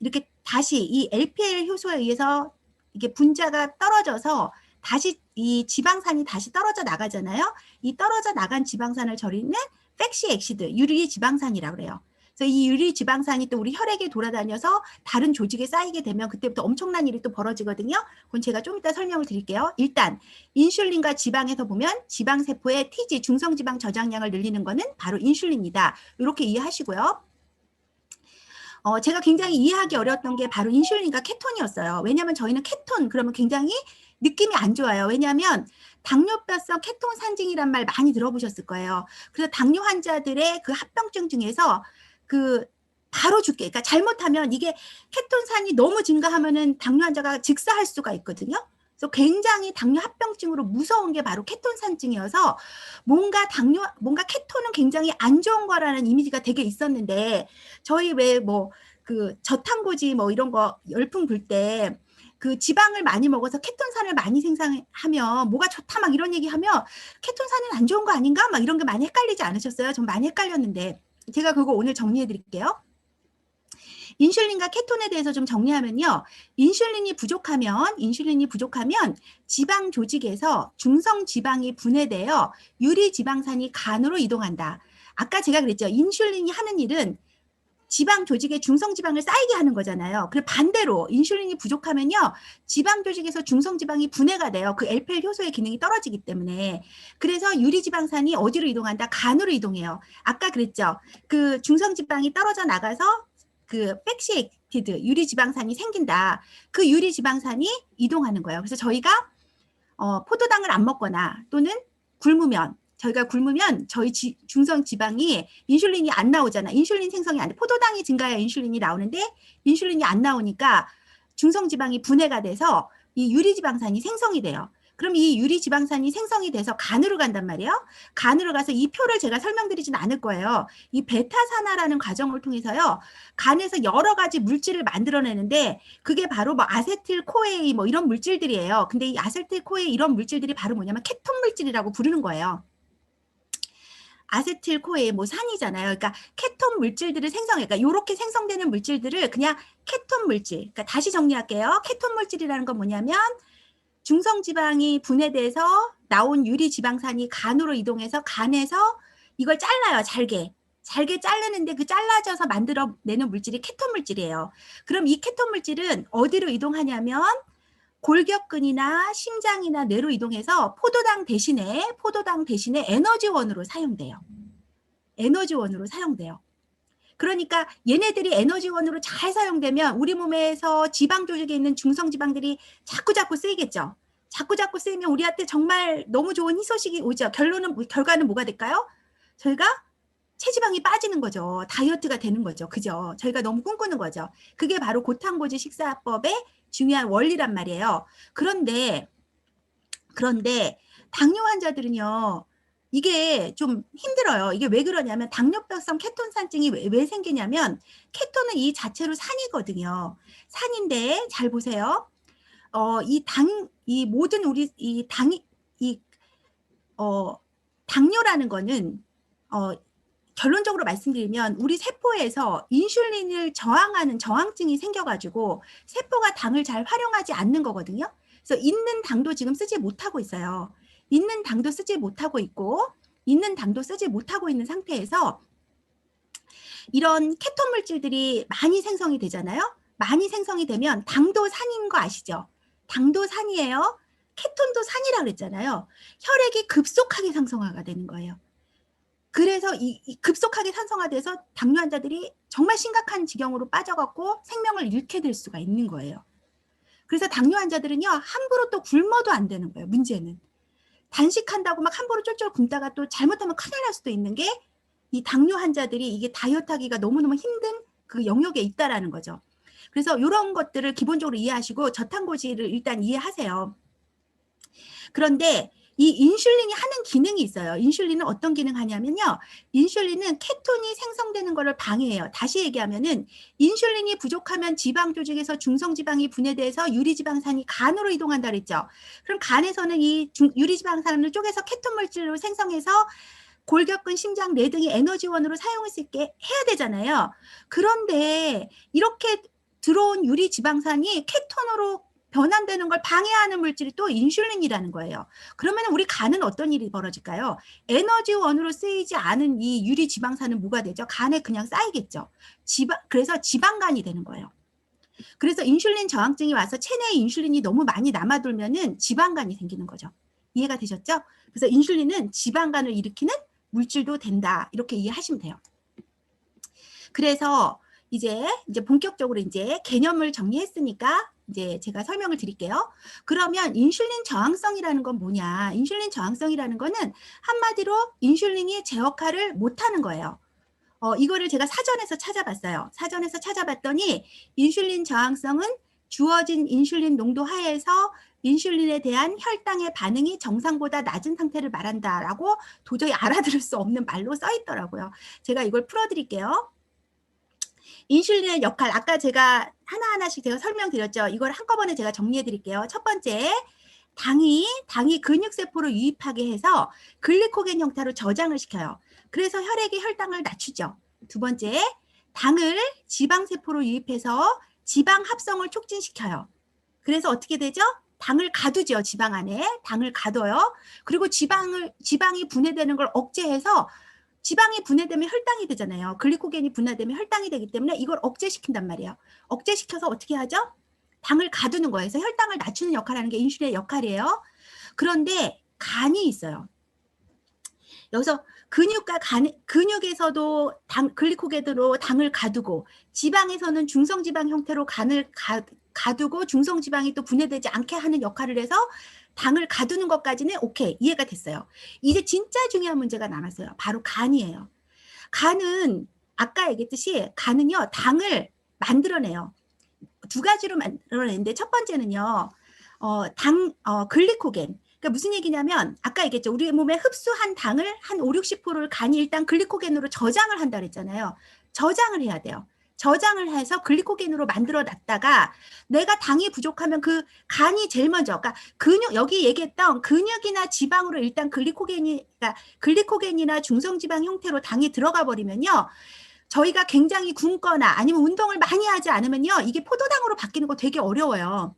S1: 이렇게 다시 이 LPL 효소에 의해서 이게 분자가 떨어져서 다시 이 지방산이 다시 떨어져 나가잖아요. 이 떨어져 나간 지방산을 저리는 팩시 엑시드, 유리 지방산이라고 그래요. 그래서 이 유리 지방산이 또 우리 혈액에 돌아다녀서 다른 조직에 쌓이게 되면 그때부터 엄청난 일이 또 벌어지거든요. 그건 제가 좀 이따 설명을 드릴게요. 일단 인슐린과 지방에서 보면 지방세포의 TG, 중성지방 저장량을 늘리는 거는 바로 인슐린이다. 이렇게 이해하시고요. 제가 굉장히 이해하기 어려웠던 게 바로 인슐린과 케톤이었어요. 왜냐하면 저희는 케톤 그러면 굉장히 느낌이 안 좋아요. 왜냐하면 당뇨병성 케톤 산증이란 말 많이 들어보셨을 거예요. 그래서 당뇨 환자들의 그 합병증 중에서 그 바로 죽게, 그러니까 잘못하면 이게 케톤산이 너무 증가하면은 당뇨 환자가 즉사할 수가 있거든요. 그래서 굉장히 당뇨 합병증으로 무서운 게 바로 케톤산증이어서 뭔가 케톤은 굉장히 안 좋은 거라는 이미지가 되게 있었는데 저희 왜 뭐 그 저탄고지 뭐 이런 거 열풍 불 때 그 지방을 많이 먹어서 케톤산을 많이 생산하면 뭐가 좋다 막 이런 얘기하면 케톤산은 안 좋은 거 아닌가 막 이런 게 많이 헷갈리지 않으셨어요? 전 많이 헷갈렸는데 제가 그거 오늘 정리해 드릴게요. 인슐린과 케톤에 대해서 좀 정리하면요. 인슐린이 부족하면 지방 조직에서 중성 지방이 분해되어 유리 지방산이 간으로 이동한다. 아까 제가 그랬죠. 인슐린이 하는 일은 지방 조직에 중성 지방을 쌓이게 하는 거잖아요. 그리고 반대로 인슐린이 부족하면요. 지방 조직에서 중성 지방이 분해가 돼요. 그 LPL 효소의 기능이 떨어지기 때문에. 그래서 유리 지방산이 어디로 이동한다? 간으로 이동해요. 아까 그랬죠. 그 중성 지방이 떨어져 나가서 그 팩시액티드 유리 지방산이 생긴다. 그 유리 지방산이 이동하는 거예요. 그래서 저희가 포도당을 안 먹거나 또는 저희가 굶으면 저희 중성 지방이 인슐린이 안 나오잖아. 인슐린 생성이 안 돼. 포도당이 증가해야 인슐린이 나오는데 인슐린이 안 나오니까 중성 지방이 분해가 돼서 이 유리지방산이 생성이 돼요. 그럼 이 유리지방산이 생성이 돼서 간으로 간단 말이에요. 간으로 가서 이 표를 제가 설명드리진 않을 거예요. 이 베타산화라는 과정을 통해서요. 간에서 여러 가지 물질을 만들어내는데 그게 바로 뭐 아세틸코에이 뭐 이런 물질들이에요. 근데 이 아세틸코에이 이런 물질들이 바로 뭐냐면 케톤 물질이라고 부르는 거예요. 아세틸코에 뭐 산이잖아요. 그러니까 케톤 물질들을 생성해. 그러니까 이렇게 생성되는 물질들을 그냥 케톤 물질. 그러니까 다시 정리할게요. 케톤 물질이라는 건 뭐냐면 중성 지방이 분해돼서 나온 유리 지방산이 간으로 이동해서 간에서 이걸 잘라요. 잘게 자르는데 그 잘라져서 만들어내는 물질이 케톤 물질이에요. 그럼 이 케톤 물질은 어디로 이동하냐면 골격근이나 심장이나 뇌로 이동해서 포도당 대신에 에너지원으로 사용돼요. 그러니까 얘네들이 에너지원으로 잘 사용되면 우리 몸에서 지방 조직에 있는 중성 지방들이 자꾸 쓰이겠죠. 자꾸 쓰이면 우리한테 정말 너무 좋은 희소식이 오죠. 결과는 뭐가 될까요? 저희가 체지방이 빠지는 거죠. 다이어트가 되는 거죠. 그죠? 저희가 너무 꿈꾸는 거죠. 그게 바로 고탄고지 식사법의 중요한 원리란 말이에요. 그런데 당뇨 환자들은요. 이게 좀 힘들어요. 이게 왜 그러냐면 당뇨병성 케톤산증이 왜 생기냐면 케톤은 이 자체로 산이거든요. 산인데 잘 보세요. 당뇨라는 거는 결론적으로 말씀드리면 우리 세포에서 인슐린을 저항하는 저항증이 생겨가지고 세포가 당을 잘 활용하지 않는 거거든요. 그래서 있는 당도 지금 쓰지 못하고 있어요. 있는 당도 쓰지 못하고 있는 상태에서 이런 케톤 물질들이 많이 생성이 되잖아요. 많이 생성이 되면 당도 산인 거 아시죠? 당도 산이에요. 케톤도 산이라 그랬잖아요. 혈액이 급속하게 상성화가 되는 거예요. 그래서 이 급속하게 산성화돼서 당뇨 환자들이 정말 심각한 지경으로 빠져갖고 생명을 잃게 될 수가 있는 거예요. 그래서 당뇨 환자들은요. 함부로 또 굶어도 안 되는 거예요. 문제는. 단식한다고 막 함부로 쫄쫄 굶다가 또 잘못하면 큰일 날 수도 있는 게 이 당뇨 환자들이 이게 다이어트 하기가 너무너무 힘든 그 영역에 있다라는 거죠. 그래서 이런 것들을 기본적으로 이해하시고 저탄고지를 일단 이해하세요. 그런데 이 인슐린이 하는 기능이 있어요. 인슐린은 어떤 기능 하냐면요. 인슐린은 케톤이 생성되는 것을 방해해요. 다시 얘기하면은 인슐린이 부족하면 지방 조직에서 중성지방이 분해돼서 유리지방산이 간으로 이동한다 그랬죠. 그럼 간에서는 이 유리지방산을 쪼개서 케톤 물질로 생성해서 골격근, 심장, 뇌 등의 에너지원으로 사용할 수 있게 해야 되잖아요. 그런데 이렇게 들어온 유리 지방산이 케톤으로 변환되는 걸 방해하는 물질이 또 인슐린이라는 거예요. 그러면 우리 간은 어떤 일이 벌어질까요? 에너지원으로 쓰이지 않은 이 유리 지방산은 뭐가 되죠? 간에 그냥 쌓이겠죠. 그래서 지방간이 되는 거예요. 그래서 인슐린 저항증이 와서 체내에 인슐린이 너무 많이 남아돌면은 지방간이 생기는 거죠. 이해가 되셨죠? 그래서 인슐린은 지방간을 일으키는 물질도 된다. 이렇게 이해하시면 돼요. 그래서 이제 본격적으로 이제 개념을 정리했으니까 이제 제가 설명을 드릴게요. 그러면 인슐린 저항성이라는 건 뭐냐? 인슐린 저항성이라는 거는 한마디로 인슐린이 제 역할을 못하는 거예요. 이거를 제가 사전에서 찾아봤어요. 사전에서 찾아봤더니 인슐린 저항성은 주어진 인슐린 농도 하에서 인슐린에 대한 혈당의 반응이 정상보다 낮은 상태를 말한다라고 도저히 알아들을 수 없는 말로 써 있더라고요. 제가 이걸 풀어드릴게요. 인슐린의 역할, 아까 제가 하나하나씩 제가 설명드렸죠. 이걸 한꺼번에 제가 정리해 드릴게요. 첫 번째, 당이 근육세포로 유입하게 해서 글리코겐 형태로 저장을 시켜요. 그래서 혈액의 혈당을 낮추죠. 두 번째, 당을 지방세포로 유입해서 지방 합성을 촉진시켜요. 그래서 어떻게 되죠? 당을 가두죠. 지방 안에. 당을 가둬요. 그리고 지방이 분해되는 걸 억제해서 지방이 분해되면 혈당이 되잖아요. 글리코겐이 분해되면 혈당이 되기 때문에 이걸 억제시킨단 말이에요. 억제시켜서 어떻게 하죠? 당을 가두는 거예요. 그래서 혈당을 낮추는 역할을 하는 게 인슐린의 역할이에요. 그런데 간이 있어요. 여기서 근육에서도 글리코겐으로 당을 가두고 지방에서는 중성지방 형태로 간을 가두고 중성지방이 또 분해되지 않게 하는 역할을 해서 당을 가두는 것까지는 오케이, 이해가 됐어요. 이제 진짜 중요한 문제가 남았어요. 바로 간이에요. 간은 아까 얘기했듯이 간은요, 당을 만들어내요. 두 가지로 만들어내는데 첫 번째는요, 글리코겐. 그러니까 무슨 얘기냐면 아까 얘기했죠. 우리 몸에 흡수한 당을 한 5, 60%를 간이 일단 글리코겐으로 저장을 한다 그랬잖아요. 저장을 해야 돼요. 저장을 해서 글리코겐으로 만들어 놨다가 내가 당이 부족하면 그 간이 제일 먼저, 그러니까 여기 얘기했던 근육이나 지방으로 일단 그러니까 글리코겐이나 중성지방 형태로 당이 들어가 버리면요. 저희가 굉장히 굶거나 아니면 운동을 많이 하지 않으면요. 이게 포도당으로 바뀌는 거 되게 어려워요.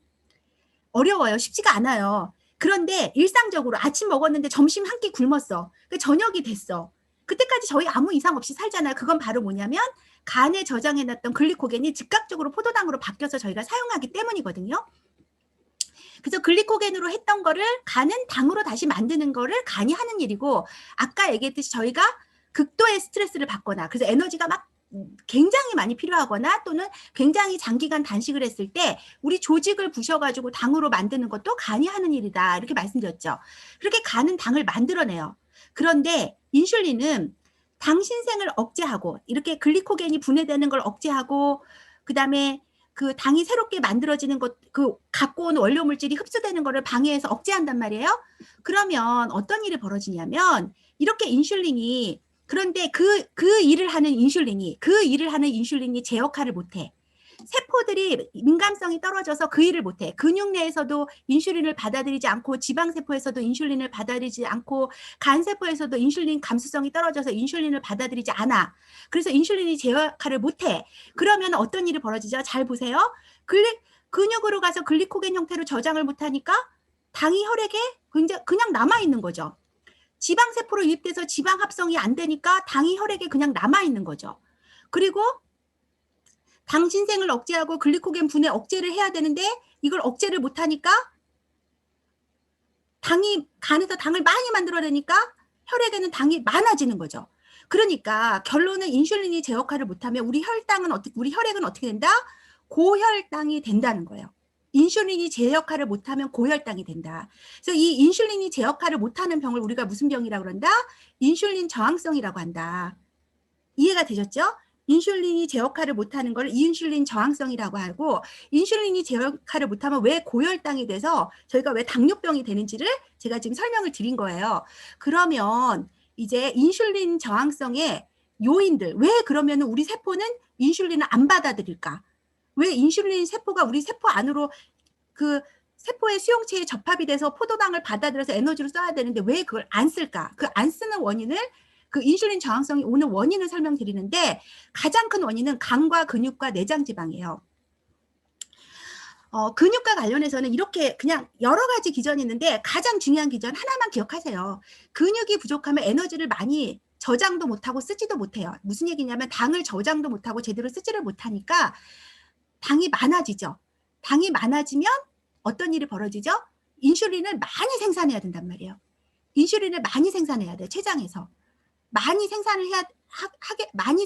S1: 쉽지가 않아요. 그런데 일상적으로 아침 먹었는데 점심 한 끼 굶었어. 저녁이 됐어. 그때까지 저희 아무 이상 없이 살잖아요. 그건 바로 뭐냐면 간에 저장해놨던 글리코겐이 즉각적으로 포도당으로 바뀌어서 저희가 사용하기 때문이거든요. 그래서 글리코겐으로 했던 거를 간은 당으로 다시 만드는 거를 간이 하는 일이고, 아까 얘기했듯이 저희가 극도의 스트레스를 받거나 그래서 에너지가 막 굉장히 많이 필요하거나 또는 굉장히 장기간 단식을 했을 때 우리 조직을 부셔가지고 당으로 만드는 것도 간이 하는 일이다, 이렇게 말씀드렸죠. 그렇게 간은 당을 만들어내요. 그런데 인슐린은 당 신생을 억제하고 이렇게 글리코겐이 분해되는 걸 억제하고 그다음에 그 당이 새롭게 만들어지는 것, 그 갖고 온 원료 물질이 흡수되는 거를 방해해서 억제한단 말이에요. 그러면 어떤 일이 벌어지냐면 이렇게 인슐린이, 그런데 그 일을 하는 인슐린이 제 역할을 못해. 세포들이 민감성이 떨어져서 그 일을 못해. 근육 내에서도 인슐린을 받아들이지 않고 지방세포에서도 인슐린을 받아들이지 않고 간세포에서도 인슐린 감수성이 떨어져서 인슐린을 받아들이지 않아. 그래서 인슐린이 제 역할을 못해. 그러면 어떤 일이 벌어지죠? 잘 보세요. 근육으로 가서 글리코겐 형태로 저장을 못하니까 당이 혈액에 그냥 남아있는 거죠. 지방세포로 유입돼서 지방 합성이 안 되니까 당이 혈액에 그냥 남아있는 거죠. 그리고 당 신생을 억제하고 글리코겐 분해 억제를 해야 되는데 이걸 억제를 못하니까 간에서 당을 많이 만들어내니까 혈액에는 당이 많아지는 거죠. 그러니까 결론은 인슐린이 제 역할을 못하면 우리 혈액은 어떻게 된다? 고혈당이 된다는 거예요. 인슐린이 제 역할을 못하면 고혈당이 된다. 그래서 이 인슐린이 제 역할을 못하는 병을 우리가 무슨 병이라고 그런다? 인슐린 저항성이라고 한다. 이해가 되셨죠? 인슐린이 제 역할을 못하는 걸 인슐린 저항성이라고 하고, 인슐린이 제 역할을 못하면 왜 고혈당이 돼서 저희가 왜 당뇨병이 되는지를 제가 지금 설명을 드린 거예요. 그러면 이제 인슐린 저항성의 요인들, 왜 그러면 우리 세포는 인슐린을 안 받아들일까? 왜 인슐린 세포가 우리 세포 안으로 그 세포의 수용체에 접합이 돼서 포도당을 받아들여서 에너지로 써야 되는데 왜 그걸 안 쓸까? 그 안 쓰는 원인을, 그 인슐린 저항성이 오는 원인을 설명드리는데 가장 큰 원인은 간과 근육과 내장 지방이에요. 근육과 관련해서는 이렇게 그냥 여러 가지 기전이 있는데 가장 중요한 기전 하나만 기억하세요. 근육이 부족하면 에너지를 많이 저장도 못하고 쓰지도 못해요. 무슨 얘기냐면 당을 저장도 못하고 제대로 쓰지를 못하니까 당이 많아지죠. 당이 많아지면 어떤 일이 벌어지죠? 인슐린을 많이 생산해야 된단 말이에요. 인슐린을 많이 생산해야 돼, 췌장에서. 많이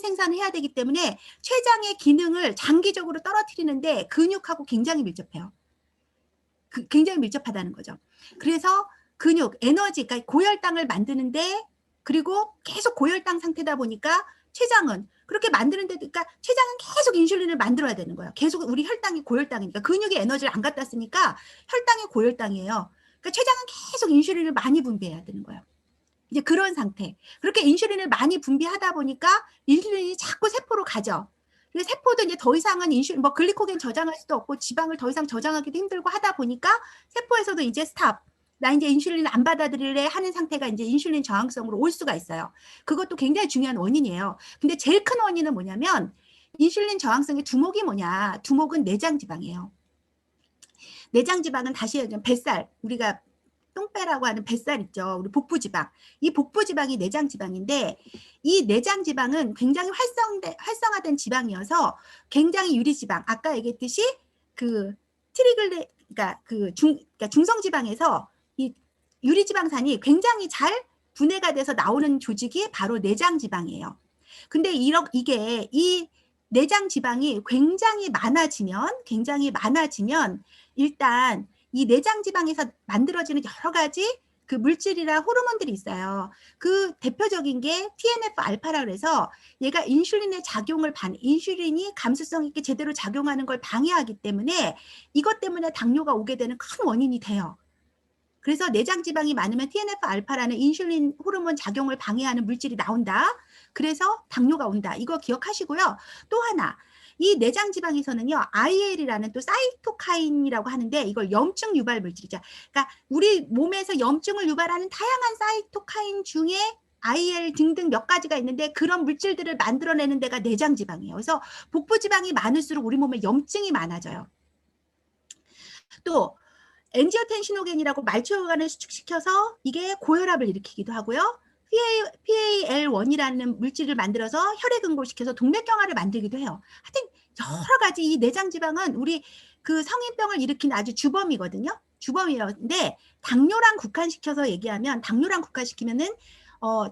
S1: 생산해야 되기 때문에 췌장의 기능을 장기적으로 떨어뜨리는데 근육하고 굉장히 밀접해요. 굉장히 밀접하다는 거죠. 그래서 근육, 에너지, 그러니까 고혈당을 만드는데, 그리고 계속 고혈당 상태다 보니까 췌장은 그렇게 만드는데, 그러니까 췌장은 계속 인슐린을 만들어야 되는 거예요. 계속 우리 혈당이 고혈당이니까 근육에 에너지를 안 갖다 쓰니까 혈당이 고혈당이에요. 그러니까 췌장은 계속 인슐린을 많이 분비해야 되는 거예요. 이제 그런 상태. 그렇게 인슐린을 많이 분비하다 보니까 인슐린이 자꾸 세포로 가죠. 그래서 세포도 이제 더 이상은 인슐린, 뭐 글리코겐 저장할 수도 없고 지방을 더 이상 저장하기도 힘들고 하다 보니까 세포에서도 이제 스탑. 나 이제 인슐린 안 받아들일래 하는 상태가 이제 인슐린 저항성으로 올 수가 있어요. 그것도 굉장히 중요한 원인이에요. 근데 제일 큰 원인은 뭐냐면 인슐린 저항성의 두목이 뭐냐? 두목은 내장 지방이에요. 내장 지방은 다시 얘기하면 뱃살, 우리가 똥배라고 하는 뱃살 있죠. 우리 복부지방. 이 복부지방이 내장지방인데 이 내장지방은 굉장히 활성화된 지방이어서 굉장히 유리지방. 아까 얘기했듯이 그 그러니까 그러니까 중성지방에서 이 유리지방산이 굉장히 잘 분해가 돼서 나오는 조직이 바로 내장지방이에요. 근데 이게 이 내장지방이 굉장히 많아지면 일단 이 내장지방에서 만들어지는 여러 가지 그 물질이나 호르몬들이 있어요. 그 대표적인 게 TNF-알파라 그래서 얘가 인슐린의 작용을 인슐린이 감수성 있게 제대로 작용하는 걸 방해하기 때문에 이것 때문에 당뇨가 오게 되는 큰 원인이 돼요. 그래서 내장지방이 많으면 TNF-알파라는 인슐린 호르몬 작용을 방해하는 물질이 나온다. 그래서 당뇨가 온다. 이거 기억하시고요. 또 하나. 이 내장지방에서는요, IL이라는 또 사이토카인이라고 하는데 이걸 염증 유발 물질이죠. 그러니까 우리 몸에서 염증을 유발하는 다양한 사이토카인 중에 IL 등등 몇 가지가 있는데 그런 물질들을 만들어내는 데가 내장지방이에요. 그래서 복부지방이 많을수록 우리 몸에 염증이 많아져요. 또 엔지오텐시노겐이라고 말초혈관을 수축시켜서 이게 고혈압을 일으키기도 하고요. PAL1이라는 물질을 만들어서 혈액 응고시켜서 동맥경화를 만들기도 해요. 하여튼 여러 가지 이 내장지방은 우리 그 성인병을 일으킨 아주 주범이거든요. 주범이었는데 당뇨랑 국한시키면은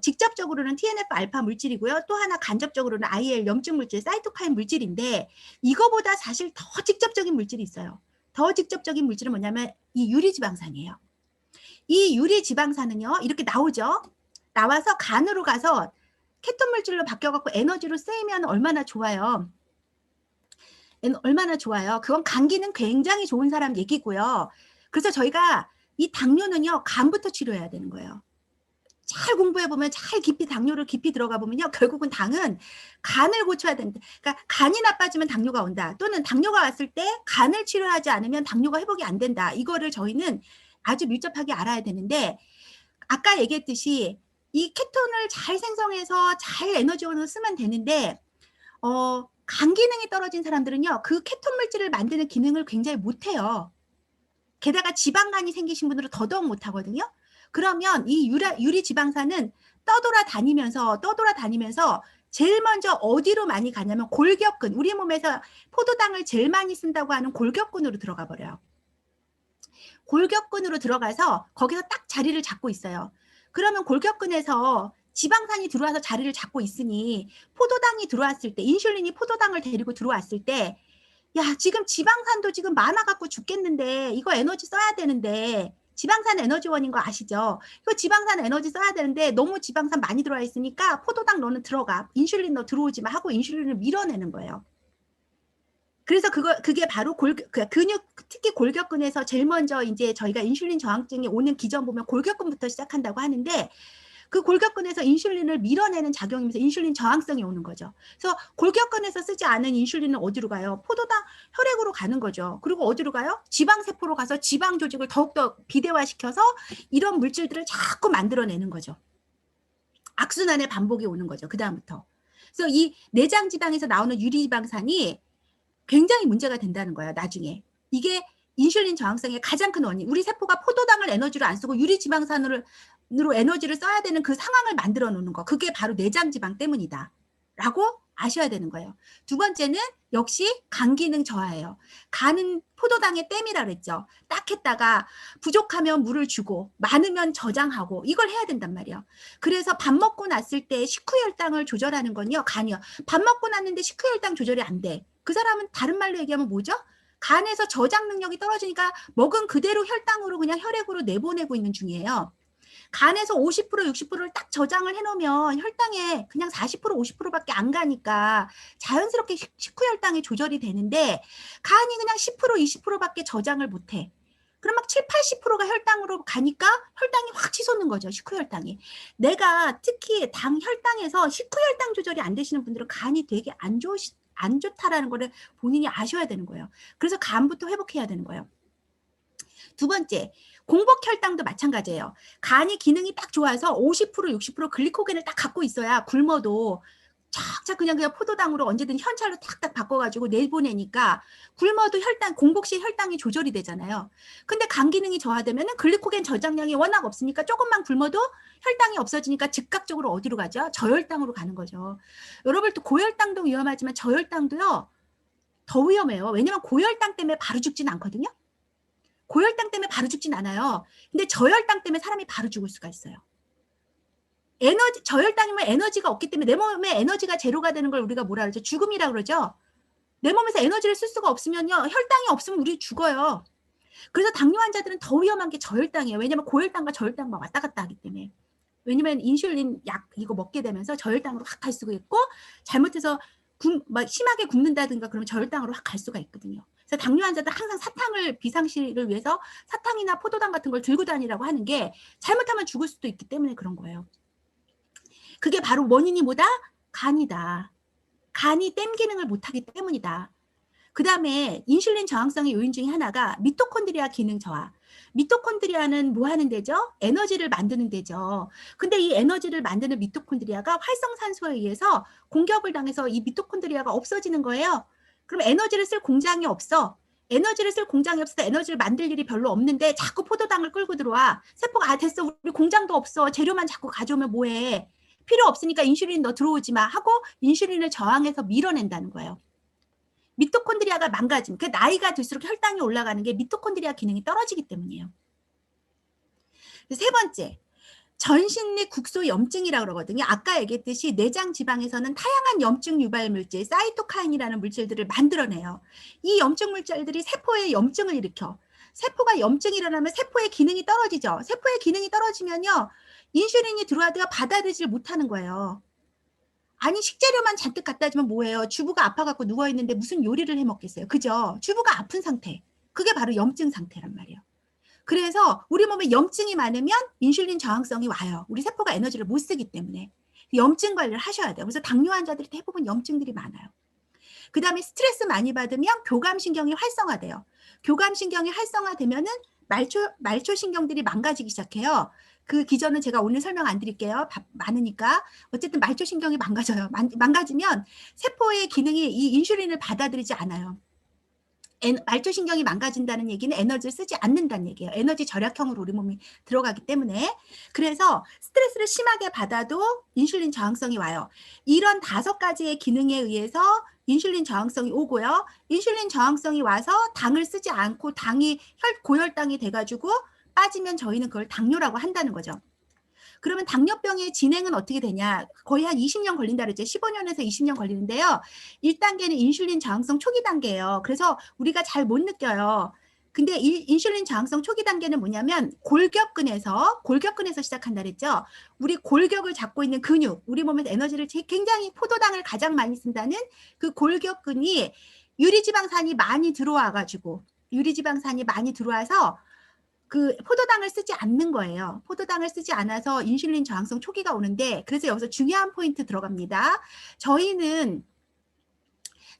S1: 직접적으로는 TNF-알파 물질이고요. 또 하나 간접적으로는 IL 염증 물질, 사이토카인 물질인데 이거보다 사실 더 직접적인 물질이 있어요. 더 직접적인 물질은 뭐냐면 이 유리지방산이에요. 이 유리지방산은요. 이렇게 나오죠. 나와서 간으로 가서 케톤 물질로 바뀌어갖고 에너지로 쓰이면 얼마나 좋아요. 얼마나 좋아요. 그건 간 기능 굉장히 좋은 사람 얘기고요. 그래서 저희가 이 당뇨는요. 간부터 치료해야 되는 거예요. 잘 공부해보면 잘 당뇨를 깊이 들어가 보면요. 결국은 당은 간을 고쳐야 된다. 그러니까 간이 나빠지면 당뇨가 온다. 또는 당뇨가 왔을 때 간을 치료하지 않으면 당뇨가 회복이 안 된다. 이거를 저희는 아주 밀접하게 알아야 되는데 아까 얘기했듯이 이 케톤을 잘 생성해서 잘 에너지원으로 쓰면 되는데 간 기능이 떨어진 사람들은요. 그 케톤 물질을 만드는 기능을 굉장히 못해요. 게다가 지방간이 생기신 분들은 더더욱 못하거든요. 그러면 이 유리지방산은 떠돌아다니면서 제일 먼저 어디로 많이 가냐면 골격근, 우리 몸에서 포도당을 제일 많이 쓴다고 하는 골격근으로 들어가 버려요. 골격근으로 들어가서 거기서 딱 자리를 잡고 있어요. 그러면 골격근에서 지방산이 들어와서 자리를 잡고 있으니 포도당이 들어왔을 때, 인슐린이 포도당을 데리고 들어왔을 때 야, 지금 지방산도 지금 많아갖고 죽겠는데 이거 에너지 써야 되는데 지방산 에너지원인 거 아시죠? 이거 지방산 에너지 써야 되는데 너무 지방산 많이 들어와 있으니까 포도당 너는 들어가. 인슐린 너 들어오지 마 하고 인슐린을 밀어내는 거예요. 그래서 그게 바로 근육, 특히 골격근에서 제일 먼저 이제 저희가 인슐린 저항증이 오는 기전 보면 골격근부터 시작한다고 하는데 그 골격근에서 인슐린을 밀어내는 작용이면서 인슐린 저항성이 오는 거죠. 그래서 골격근에서 쓰지 않은 인슐린은 어디로 가요? 포도당 혈액으로 가는 거죠. 그리고 어디로 가요? 지방세포로 가서 지방 조직을 더욱더 비대화시켜서 이런 물질들을 자꾸 만들어내는 거죠. 악순환의 반복이 오는 거죠. 그 다음부터. 그래서 이 내장지방에서 나오는 유리지방산이 굉장히 문제가 된다는 거예요. 나중에. 이게 인슐린 저항성의 가장 큰 원인. 우리 세포가 포도당을 에너지로 안 쓰고 유리지방산으로 에너지를 써야 되는 그 상황을 만들어 놓는 거. 그게 바로 내장지방 때문이다. 라고 아셔야 되는 거예요. 두 번째는 역시 간 기능 저하예요. 간은 포도당의 댐이라 그랬죠. 딱 했다가 부족하면 물을 주고 많으면 저장하고 이걸 해야 된단 말이에요. 그래서 밥 먹고 났을 때 식후혈당을 조절하는 건요. 간이요. 밥 먹고 났는데 식후혈당 조절이 안 돼. 그 사람은 다른 말로 얘기하면 뭐죠? 간에서 저장 능력이 떨어지니까 먹은 그대로 혈당으로 그냥 혈액으로 내보내고 있는 중이에요. 간에서 50% 60%를 딱 저장을 해놓으면 혈당에 그냥 40% 50%밖에 안 가니까 자연스럽게 식후혈당이 조절이 되는데 간이 그냥 10% 20%밖에 저장을 못해. 그럼 막 7, 80%가 혈당으로 가니까 혈당이 확 치솟는 거죠. 식후혈당이. 내가 특히 혈당에서 식후혈당 조절이 안 되시는 분들은 간이 되게 안 좋다라는 거를 본인이 아셔야 되는 거예요. 그래서 간부터 회복해야 되는 거예요. 두 번째, 공복혈당도 마찬가지예요. 간이 기능이 딱 좋아서 50% 60% 글리코겐을 딱 갖고 있어야 굶어도 착착 그냥 포도당으로 언제든 현찰로 탁탁 바꿔가지고 내보내니까 굶어도 공복시 혈당이 조절이 되잖아요. 근데 간 기능이 저하되면은 글리코겐 저장량이 워낙 없으니까 조금만 굶어도 혈당이 없어지니까 즉각적으로 어디로 가죠? 저혈당으로 가는 거죠. 여러분 또 고혈당도 위험하지만 저혈당도요 더 위험해요. 왜냐면 고혈당 때문에 바로 죽지는 않거든요. 고혈당 때문에 바로 죽진 않아요. 근데 저혈당 때문에 사람이 바로 죽을 수가 있어요. 저혈당이면 에너지가 없기 때문에 내 몸에 에너지가 제로가 되는 걸 우리가 뭐라 그러죠? 죽음이라 그러죠. 내 몸에서 에너지를 쓸 수가 없으면요. 혈당이 없으면 우리 죽어요. 그래서 당뇨 환자들은 더 위험한 게 저혈당이에요. 왜냐면 고혈당과 저혈당만 왔다 갔다 하기 때문에. 왜냐면 인슐린 약 이거 먹게 되면서 저혈당으로 확 갈 수가 있고 잘못해서 심하게 굶는다든가 그러면 저혈당으로 확 갈 수가 있거든요. 그래서 당뇨 환자들 항상 사탕을 비상시를 위해서 사탕이나 포도당 같은 걸 들고 다니라고 하는 게 잘못하면 죽을 수도 있기 때문에 그런 거예요. 그게 바로 원인이 뭐다? 간이다. 간이 댐 기능을 못하기 때문이다. 그 다음에 인슐린 저항성의 요인 중에 하나가 미토콘드리아 기능 저하. 미토콘드리아는 뭐 하는 데죠? 에너지를 만드는 데죠. 근데 이 에너지를 만드는 미토콘드리아가 활성산소에 의해서 공격을 당해서 이 미토콘드리아가 없어지는 거예요. 그럼 에너지를 쓸 공장이 없어. 에너지를 쓸 공장이 없어서 에너지를 만들 일이 별로 없는데 자꾸 포도당을 끌고 들어와. 세포가 됐어. 우리 공장도 없어. 재료만 자꾸 가져오면 뭐해. 필요 없으니까 인슐린 너 들어오지 마 하고 인슐린을 저항해서 밀어낸다는 거예요. 미토콘드리아가 망가짐. 그 나이가 들수록 혈당이 올라가는 게 미토콘드리아 기능이 떨어지기 때문이에요. 세 번째, 전신리 국소 염증이라고 그러거든요. 아까 얘기했듯이 내장 지방에서는 다양한 염증 유발 물질, 사이토카인이라는 물질들을 만들어내요. 이 염증 물질들이 세포에 염증을 일으켜. 세포가 염증이 일어나면 세포의 기능이 떨어지죠. 세포의 기능이 떨어지면요. 인슐린이 들어와도 받아들이지 못하는 거예요. 아니 식재료만 잔뜩 갖다 주면 뭐예요? 주부가 아파갖고 누워있는데 무슨 요리를 해먹겠어요. 그죠? 주부가 아픈 상태. 그게 바로 염증 상태란 말이에요. 그래서 우리 몸에 염증이 많으면 인슐린 저항성이 와요. 우리 세포가 에너지를 못 쓰기 때문에. 염증 관리를 하셔야 돼요. 그래서 당뇨 환자들이 대부분 염증들이 많아요. 그 다음에 스트레스 많이 받으면 교감신경이 활성화돼요. 교감신경이 활성화되면은 말초신경들이 망가지기 시작해요. 그 기전은 제가 오늘 설명 안 드릴게요. 많으니까. 어쨌든 말초신경이 망가져요. 망가지면 세포의 기능이 이 인슐린을 받아들이지 않아요. 말초신경이 망가진다는 얘기는 에너지를 쓰지 않는다는 얘기예요. 에너지 절약형으로 우리 몸이 들어가기 때문에. 그래서 스트레스를 심하게 받아도 인슐린 저항성이 와요. 이런 5가지의 기능에 의해서 인슐린 저항성이 오고요. 인슐린 저항성이 와서 당을 쓰지 않고 당이 고혈당이 돼가지고 빠지면 저희는 그걸 당뇨라고 한다는 거죠. 그러면 당뇨병의 진행은 어떻게 되냐? 거의 한 20년 걸린다 그랬죠. 15년에서 20년 걸리는데요. 1단계는 인슐린 저항성 초기 단계예요. 그래서 우리가 잘 못 느껴요. 근데 인슐린 저항성 초기 단계는 뭐냐면 골격근에서 시작한다 그랬죠. 우리 골격을 잡고 있는 근육, 우리 몸에서 에너지를 굉장히 포도당을 가장 많이 쓴다는 그 골격근이 유리지방산이 많이 들어와서 그 포도당을 쓰지 않는 거예요. 포도당을 쓰지 않아서 인슐린 저항성 초기가 오는데, 그래서 여기서 중요한 포인트 들어갑니다. 저희는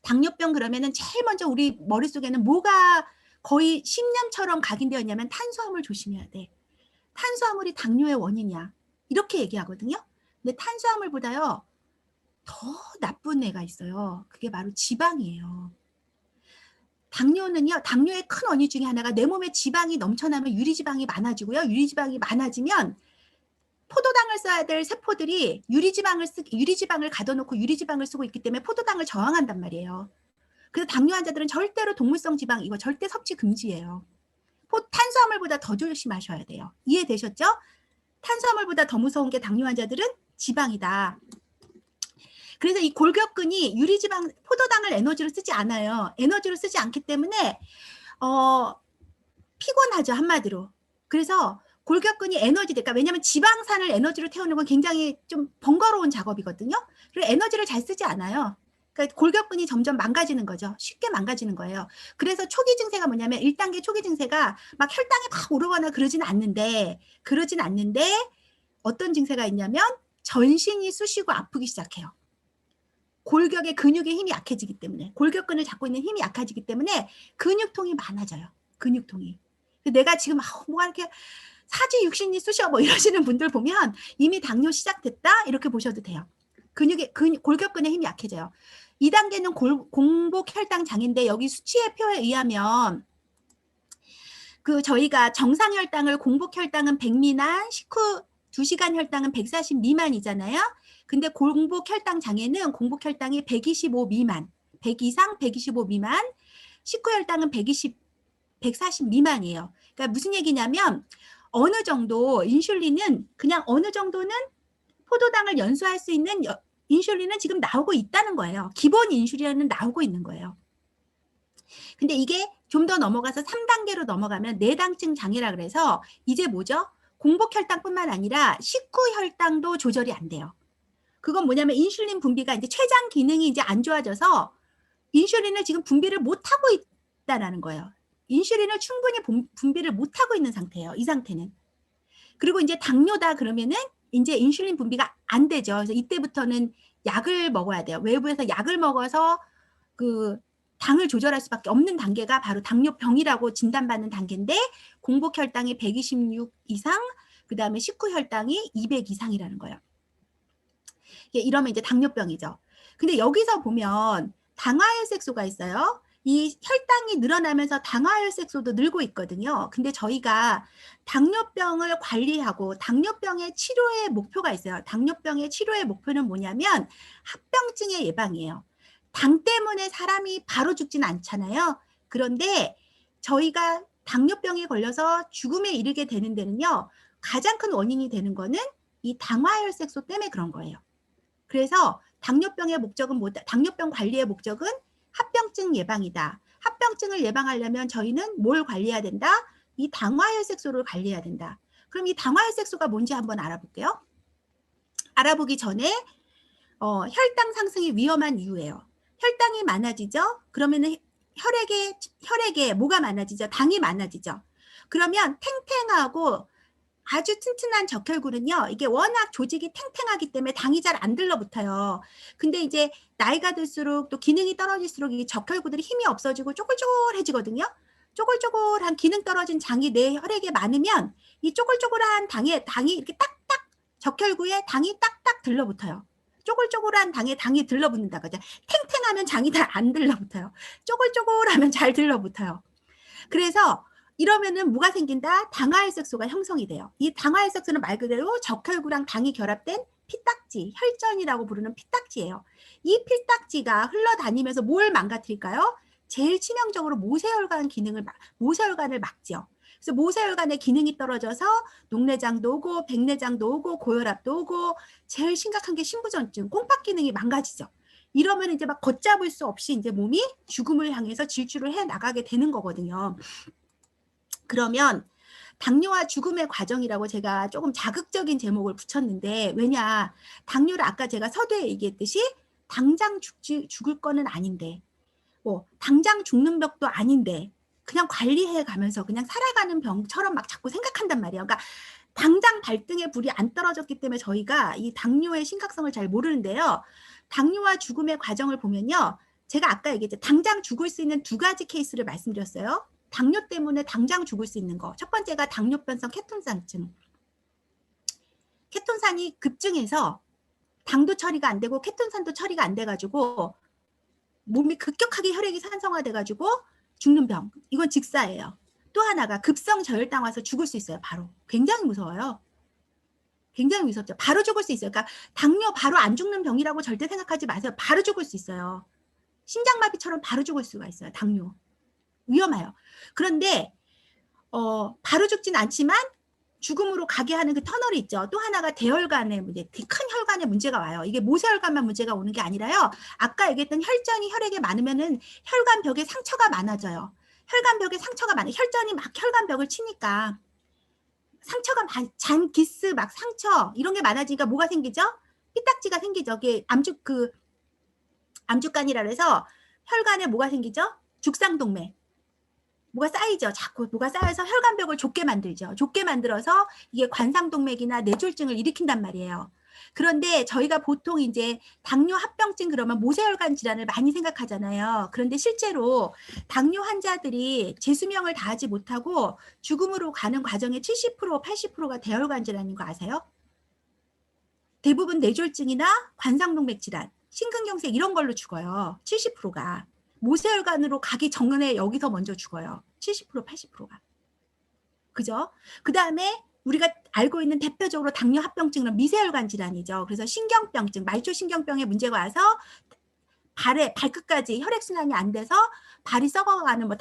S1: 당뇨병 그러면은 제일 먼저 우리 머릿속에는 뭐가 거의 10년처럼 각인되어 있냐면 탄수화물 조심해야 돼. 탄수화물이 당뇨의 원인이야. 이렇게 얘기하거든요. 근데 탄수화물보다요 더 나쁜 애가 있어요. 그게 바로 지방이에요. 당뇨는요, 당뇨의 큰 원인 중에 하나가 내 몸에 지방이 넘쳐나면 유리지방이 많아지고요. 유리지방이 많아지면 포도당을 써야 될 세포들이 유리지방을 가둬놓고 유리지방을 쓰고 있기 때문에 포도당을 저항한단 말이에요. 그래서 당뇨 환자들은 절대로 동물성 지방 이거 절대 섭취 금지예요. 탄수화물보다 더 조심하셔야 돼요. 이해되셨죠? 탄수화물보다 더 무서운 게 당뇨 환자들은 지방이다. 그래서 이 골격근이 유리지방, 포도당을 에너지로 쓰지 않아요. 에너지로 쓰지 않기 때문에 피곤하죠, 한마디로. 그래서 골격근이 그러니까 왜냐하면 지방산을 에너지로 태우는 건 굉장히 좀 번거로운 작업이거든요. 그리고 에너지를 잘 쓰지 않아요. 그러니까 골격근이 점점 망가지는 거죠. 쉽게 망가지는 거예요. 그래서 초기 증세가 뭐냐면 1단계 초기 증세가 막 혈당이 막 오르거나 그러진 않는데 어떤 증세가 있냐면 전신이 쑤시고 아프기 시작해요. 골격의 근육의 힘이 약해지기 때문에, 골격근을 잡고 있는 힘이 약해지기 때문에 근육통이 많아져요. 근육통이. 내가 지금 뭐가 이렇게 사지 육신이 쑤셔 뭐 이러시는 분들 보면 이미 당뇨 시작됐다 이렇게 보셔도 돼요. 골격근의 힘이 약해져요. 2단계는 공복 혈당 장애인데 여기 수치의 표에 의하면 저희가 정상 혈당을 공복 혈당은 100 미만, 식후 2시간 혈당은 140 미만이잖아요. 근데 공복 혈당 장애는 공복 혈당이 125 미만, 100 이상 125 미만, 식후 혈당은 140 미만이에요. 그러니까 무슨 얘기냐면 어느 정도 인슐린은 그냥 어느 정도는 포도당을 연소할 수 있는 인슐린은 지금 나오고 있다는 거예요. 기본 인슐린은 나오고 있는 거예요. 근데 이게 좀 더 넘어가서 3단계로 넘어가면 내당증 장애라 그래서 이제 뭐죠? 공복 혈당뿐만 아니라 식후 혈당도 조절이 안 돼요. 그건 뭐냐면 인슐린 분비가 이제 췌장 기능이 이제 안 좋아져서 인슐린을 지금 분비를 못 하고 있다라는 거예요. 인슐린을 충분히 분비를 못 하고 있는 상태예요. 이 상태는. 그리고 이제 당뇨다 그러면은 이제 인슐린 분비가 안 되죠. 그래서 이때부터는 약을 먹어야 돼요. 외부에서 약을 먹어서 당을 조절할 수밖에 없는 단계가 바로 당뇨병이라고 진단받는 단계인데 공복 혈당이 126 이상, 그 다음에 식후 혈당이 200 이상이라는 거예요. 이러면 이제 당뇨병이죠. 근데 여기서 보면 당화혈색소가 있어요. 이 혈당이 늘어나면서 당화혈색소도 늘고 있거든요. 근데 저희가 당뇨병을 관리하고 당뇨병의 치료의 목표가 있어요. 당뇨병의 치료의 목표는 뭐냐면 합병증의 예방이에요. 당 때문에 사람이 바로 죽진 않잖아요. 그런데 저희가 당뇨병에 걸려서 죽음에 이르게 되는 데는요. 가장 큰 원인이 되는 거는 이 당화혈색소 때문에 그런 거예요. 그래서 당뇨병 관리의 목적은 합병증 예방이다. 합병증을 예방하려면 저희는 뭘 관리해야 된다? 이 당화혈색소를 관리해야 된다. 그럼 이 당화혈색소가 뭔지 한번 알아볼게요. 알아보기 전에 혈당 상승이 위험한 이유예요. 혈당이 많아지죠? 그러면은 혈액에 뭐가 많아지죠? 당이 많아지죠. 그러면 탱탱하고 아주 튼튼한 적혈구는요. 이게 워낙 조직이 탱탱하기 때문에 당이 잘 안 들러붙어요. 근데 이제 나이가 들수록 또 기능이 떨어질수록 이 적혈구들이 힘이 없어지고 쪼글쪼글해지거든요. 쪼글쪼글한 기능 떨어진 장이 내 혈액에 많으면 이 쪼글쪼글한 당이 이렇게 딱딱 적혈구에 당이 딱딱 들러붙어요. 쪼글쪼글한 당이 들러붙는다고 하죠. 탱탱하면 장이 잘 안 들러붙어요. 쪼글쪼글하면 잘 들러붙어요. 그래서 이러면은 뭐가 생긴다? 당화혈색소가 형성이 돼요. 이 당화혈색소는 말 그대로 적혈구랑 당이 결합된 피딱지, 혈전이라고 부르는 피딱지예요. 이 피딱지가 흘러다니면서 뭘 망가뜨릴까요? 제일 치명적으로 모세혈관을 막죠. 그래서 모세혈관의 기능이 떨어져서 녹내장도 오고 백내장도 오고 고혈압도 오고 제일 심각한 게 심부전증, 콩팥 기능이 망가지죠. 이러면 이제 막 걷잡을 수 없이 이제 몸이 죽음을 향해서 질주를 해 나가게 되는 거거든요. 그러면 당뇨와 죽음의 과정이라고 제가 조금 자극적인 제목을 붙였는데 왜냐 당뇨를 아까 제가 서두에 얘기했듯이 당장 죽을 거는 아닌데 당장 죽는 병도 아닌데 그냥 관리해 가면서 그냥 살아가는 병처럼 막 자꾸 생각한단 말이에요. 그러니까 당장 발등에 불이 안 떨어졌기 때문에 저희가 이 당뇨의 심각성을 잘 모르는데요. 당뇨와 죽음의 과정을 보면요. 제가 아까 얘기했죠. 당장 죽을 수 있는 2가지 케이스를 말씀드렸어요. 당뇨 때문에 당장 죽을 수 있는 거. 첫 번째가 당뇨병성 케톤산증. 케톤산이 급증해서 당도 처리가 안 되고 케톤산도 처리가 안 돼가지고 몸이 급격하게 혈액이 산성화돼가지고 죽는 병. 이건 직사예요. 또 하나가 급성 저혈당 와서 죽을 수 있어요. 바로. 굉장히 무서워요. 굉장히 무섭죠. 바로 죽을 수 있어요. 그러니까 당뇨 바로 안 죽는 병이라고 절대 생각하지 마세요. 바로 죽을 수 있어요. 심장마비처럼 바로 죽을 수가 있어요. 당뇨. 위험해요. 그런데 바로 죽진 않지만 죽음으로 가게 하는 그 터널이 있죠. 또 하나가 대혈관의 문제, 큰 혈관에 문제가 와요. 이게 모세혈관만 문제가 오는 게 아니라요. 아까 얘기했던 혈전이 혈액에 많으면은 혈관벽에 상처가 많아져요. 혈관벽에 상처가 많아. 혈전이 막 혈관벽을 치니까 상처가 잔 기스 막 상처 이런 게 많아지니까 뭐가 생기죠? 삐딱지가 생기죠. 이게 암죽간이라 해서 혈관에 뭐가 생기죠? 죽상동맥. 뭐가 쌓이죠. 자꾸 뭐가 쌓여서 혈관벽을 좁게 만들죠. 좁게 만들어서 이게 관상동맥이나 뇌졸중을 일으킨단 말이에요. 그런데 저희가 보통 이제 당뇨 합병증 그러면 모세혈관 질환을 많이 생각하잖아요. 그런데 실제로 당뇨 환자들이 재수명을 다하지 못하고 죽음으로 가는 과정의 70%, 80%가 대혈관 질환인 거 아세요? 대부분 뇌졸중이나 관상동맥 질환, 심근경색 이런 걸로 죽어요. 70%가. 모세혈관으로 가기 전에 여기서 먼저 죽어요. 70%, 80%가. 그죠? 그 다음에 우리가 알고 있는 대표적으로 당뇨 합병증은 미세혈관 질환이죠. 그래서 신경병증, 말초신경병에 문제가 와서 발끝까지 혈액순환이 안 돼서 발이 썩어가는 뭐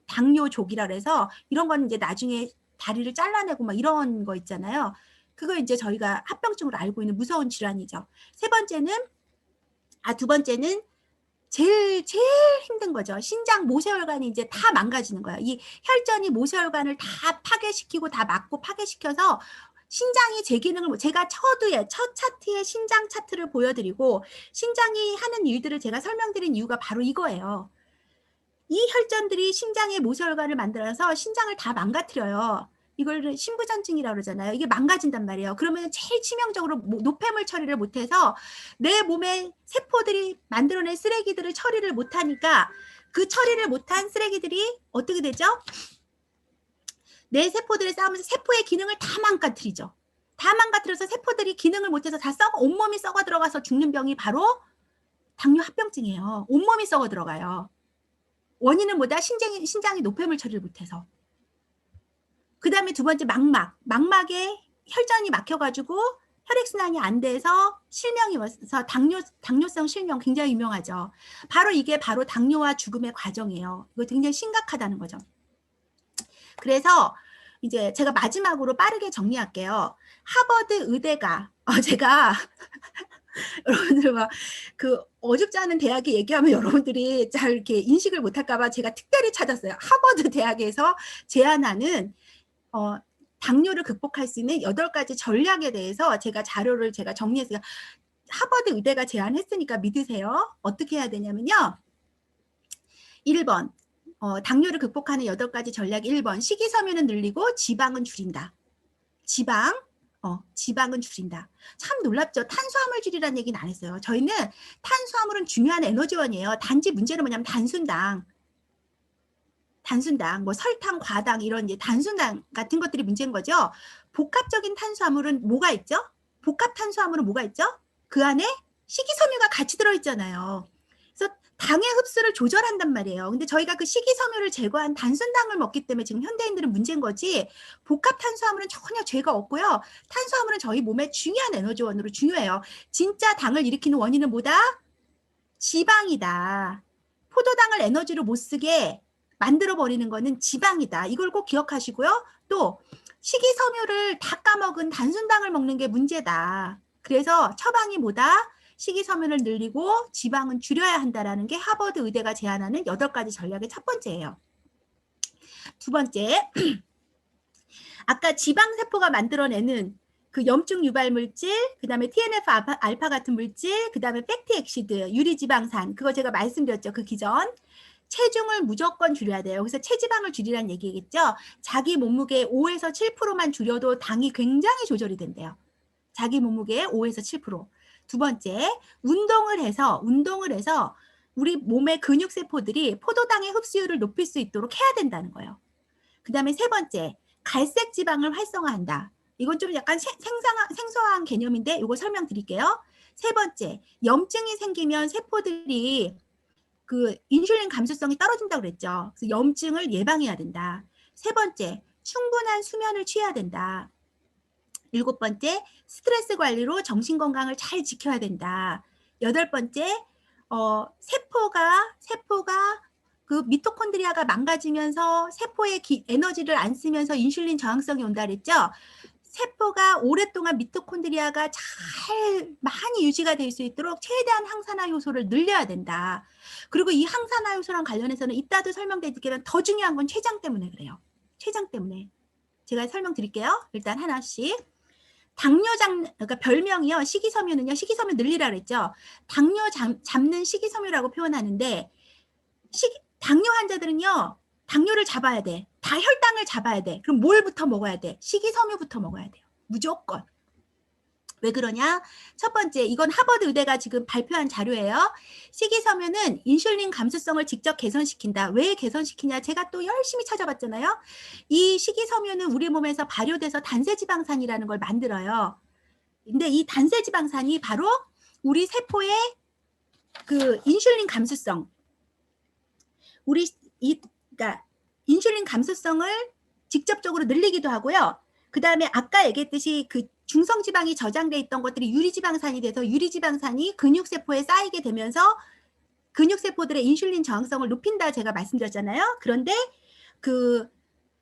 S1: 당뇨족이라 그래서 이런 거는 이제 나중에 다리를 잘라내고 막 이런 거 있잖아요. 그거 이제 저희가 합병증으로 알고 있는 무서운 질환이죠. 두 번째는 제일 힘든 거죠. 신장 모세혈관이 이제 다 망가지는 거예요. 이 혈전이 모세혈관을 다 파괴시키고 다 막고 파괴시켜서 신장이 제 기능을 제가 첫 차트에 신장 차트를 보여드리고 신장이 하는 일들을 제가 설명드린 이유가 바로 이거예요. 이 혈전들이 신장의 모세혈관을 만들어서 신장을 다 망가뜨려요. 이걸 심부전증이라고 그러잖아요. 이게 망가진단 말이에요. 그러면 제일 치명적으로 노폐물 처리를 못해서 내 몸의 세포들이 만들어낸 쓰레기들을 처리를 못하니까 그 처리를 못한 쓰레기들이 어떻게 되죠? 내 세포들에 싸우면서 세포의 기능을 다 망가뜨리죠. 다 망가뜨려서 세포들이 기능을 못해서 다 온몸이 썩어 들어가서 죽는 병이 바로 당뇨 합병증이에요. 온몸이 썩어 들어가요. 원인은 뭐다? 신장이 노폐물 처리를 못해서. 그 다음에 두 번째 망막에 혈전이 막혀가지고 혈액순환이 안 돼서 실명이 와서 당뇨성 실명 굉장히 유명하죠. 이게 바로 당뇨와 죽음의 과정이에요. 이거 굉장히 심각하다는 거죠. 그래서 이제 제가 마지막으로 빠르게 정리할게요. 하버드 의대가 제가 여러분들 막 어줍지 않은 대학에 얘기하면 여러분들이 잘 이렇게 인식을 못할까봐 제가 특별히 찾았어요. 하버드 대학에서 제안하는 당뇨를 극복할 수 있는 8가지 전략에 대해서 자료를 정리했어요. 하버드 의대가 제안했으니까 믿으세요. 어떻게 해야 되냐면요. 1번 당뇨를 극복하는 8가지 전략 1번 식이섬유는 늘리고 지방은 줄인다. 지방은 줄인다. 참 놀랍죠. 탄수화물질이라는 얘기는 안 했어요. 저희는 탄수화물은 중요한 에너지원이에요. 단지 문제는 뭐냐면 단순당, 뭐 설탕, 과당 이런 이제 단순당 같은 것들이 문제인 거죠. 복합적인 탄수화물은 뭐가 있죠? 복합 탄수화물은 뭐가 있죠? 그 안에 식이섬유가 같이 들어있잖아요. 그래서 당의 흡수를 조절한단 말이에요. 근데 저희가 그 식이섬유를 제거한 단순당을 먹기 때문에 지금 현대인들은 문제인 거지 복합 탄수화물은 전혀 죄가 없고요. 탄수화물은 저희 몸의 중요한 에너지원으로 중요해요. 진짜 당을 일으키는 원인은 뭐다? 지방이다. 포도당을 에너지로 못 쓰게 만들어버리는 거는 지방이다. 이걸 꼭 기억하시고요. 또 식이섬유를 다 까먹은 단순당을 먹는 게 문제다. 그래서 처방이 뭐다? 식이섬유를 늘리고 지방은 줄여야 한다라는 게 하버드 의대가 제안하는 8가지 전략의 첫 번째예요. 두 번째, 아까 지방세포가 만들어내는 그 염증 유발 물질, 그 다음에 TNF 알파 같은 물질, 그 다음에 팩티 엑시드, 유리지방산, 그거 제가 말씀드렸죠. 그 기전. 체중을 무조건 줄여야 돼요. 그래서 체지방을 줄이라는 얘기겠죠. 자기 몸무게 5에서 7%만 줄여도 당이 굉장히 조절이 된대요. 자기 몸무게의 5에서 7%. 두 번째, 운동을 해서 우리 몸의 근육세포들이 포도당의 흡수율을 높일 수 있도록 해야 된다는 거예요. 그 다음에 세 번째, 갈색 지방을 활성화한다. 이건 좀 약간 생소한 개념인데 이거 설명드릴게요. 세 번째, 염증이 생기면 세포들이 그 인슐린 감수성이 떨어진다고 그랬죠. 그래서 염증을 예방해야 된다. 세 번째, 충분한 수면을 취해야 된다. 일곱 번째, 스트레스 관리로 정신 건강을 잘 지켜야 된다. 여덟 번째, 세포가 그 미토콘드리아가 망가지면서 세포의 에너지를 안 쓰면서 인슐린 저항성이 온다 그랬죠. 세포가 오랫동안 미토콘드리아가 잘 많이 유지가 될 수 있도록 최대한 항산화 효소를 늘려야 된다. 그리고 이 항산화 효소랑 관련해서는 이따도 설명드리겠지만 더 중요한 건 췌장 때문에 그래요. 췌장 때문에. 제가 설명드릴게요. 일단 하나씩. 그러니까 별명이요. 식이섬유는요. 식이섬유 늘리라 그랬죠. 당뇨 잡는 식이섬유라고 표현하는데 당뇨 환자들은요. 당뇨를 잡아야 돼. 다 혈당을 잡아야 돼. 그럼 뭘부터 먹어야 돼? 식이섬유부터 먹어야 돼요. 무조건. 왜 그러냐? 첫 번째, 이건 하버드 의대가 지금 발표한 자료예요. 식이섬유는 인슐린 감수성을 직접 개선시킨다. 왜 개선시키냐? 제가 또 열심히 찾아봤잖아요. 이 식이섬유는 우리 몸에서 발효돼서 단세지방산이라는 걸 만들어요. 근데 이 단세지방산이 바로 우리 세포의 그 인슐린 감수성, 그러니까 인슐린 감수성을 직접적으로 늘리기도 하고요. 그 다음에 아까 얘기했듯이 그 중성지방이 저장돼 있던 것들이 유리지방산이 돼서 유리지방산이 근육세포에 쌓이게 되면서 근육세포들의 인슐린 저항성을 높인다 제가 말씀드렸잖아요. 그런데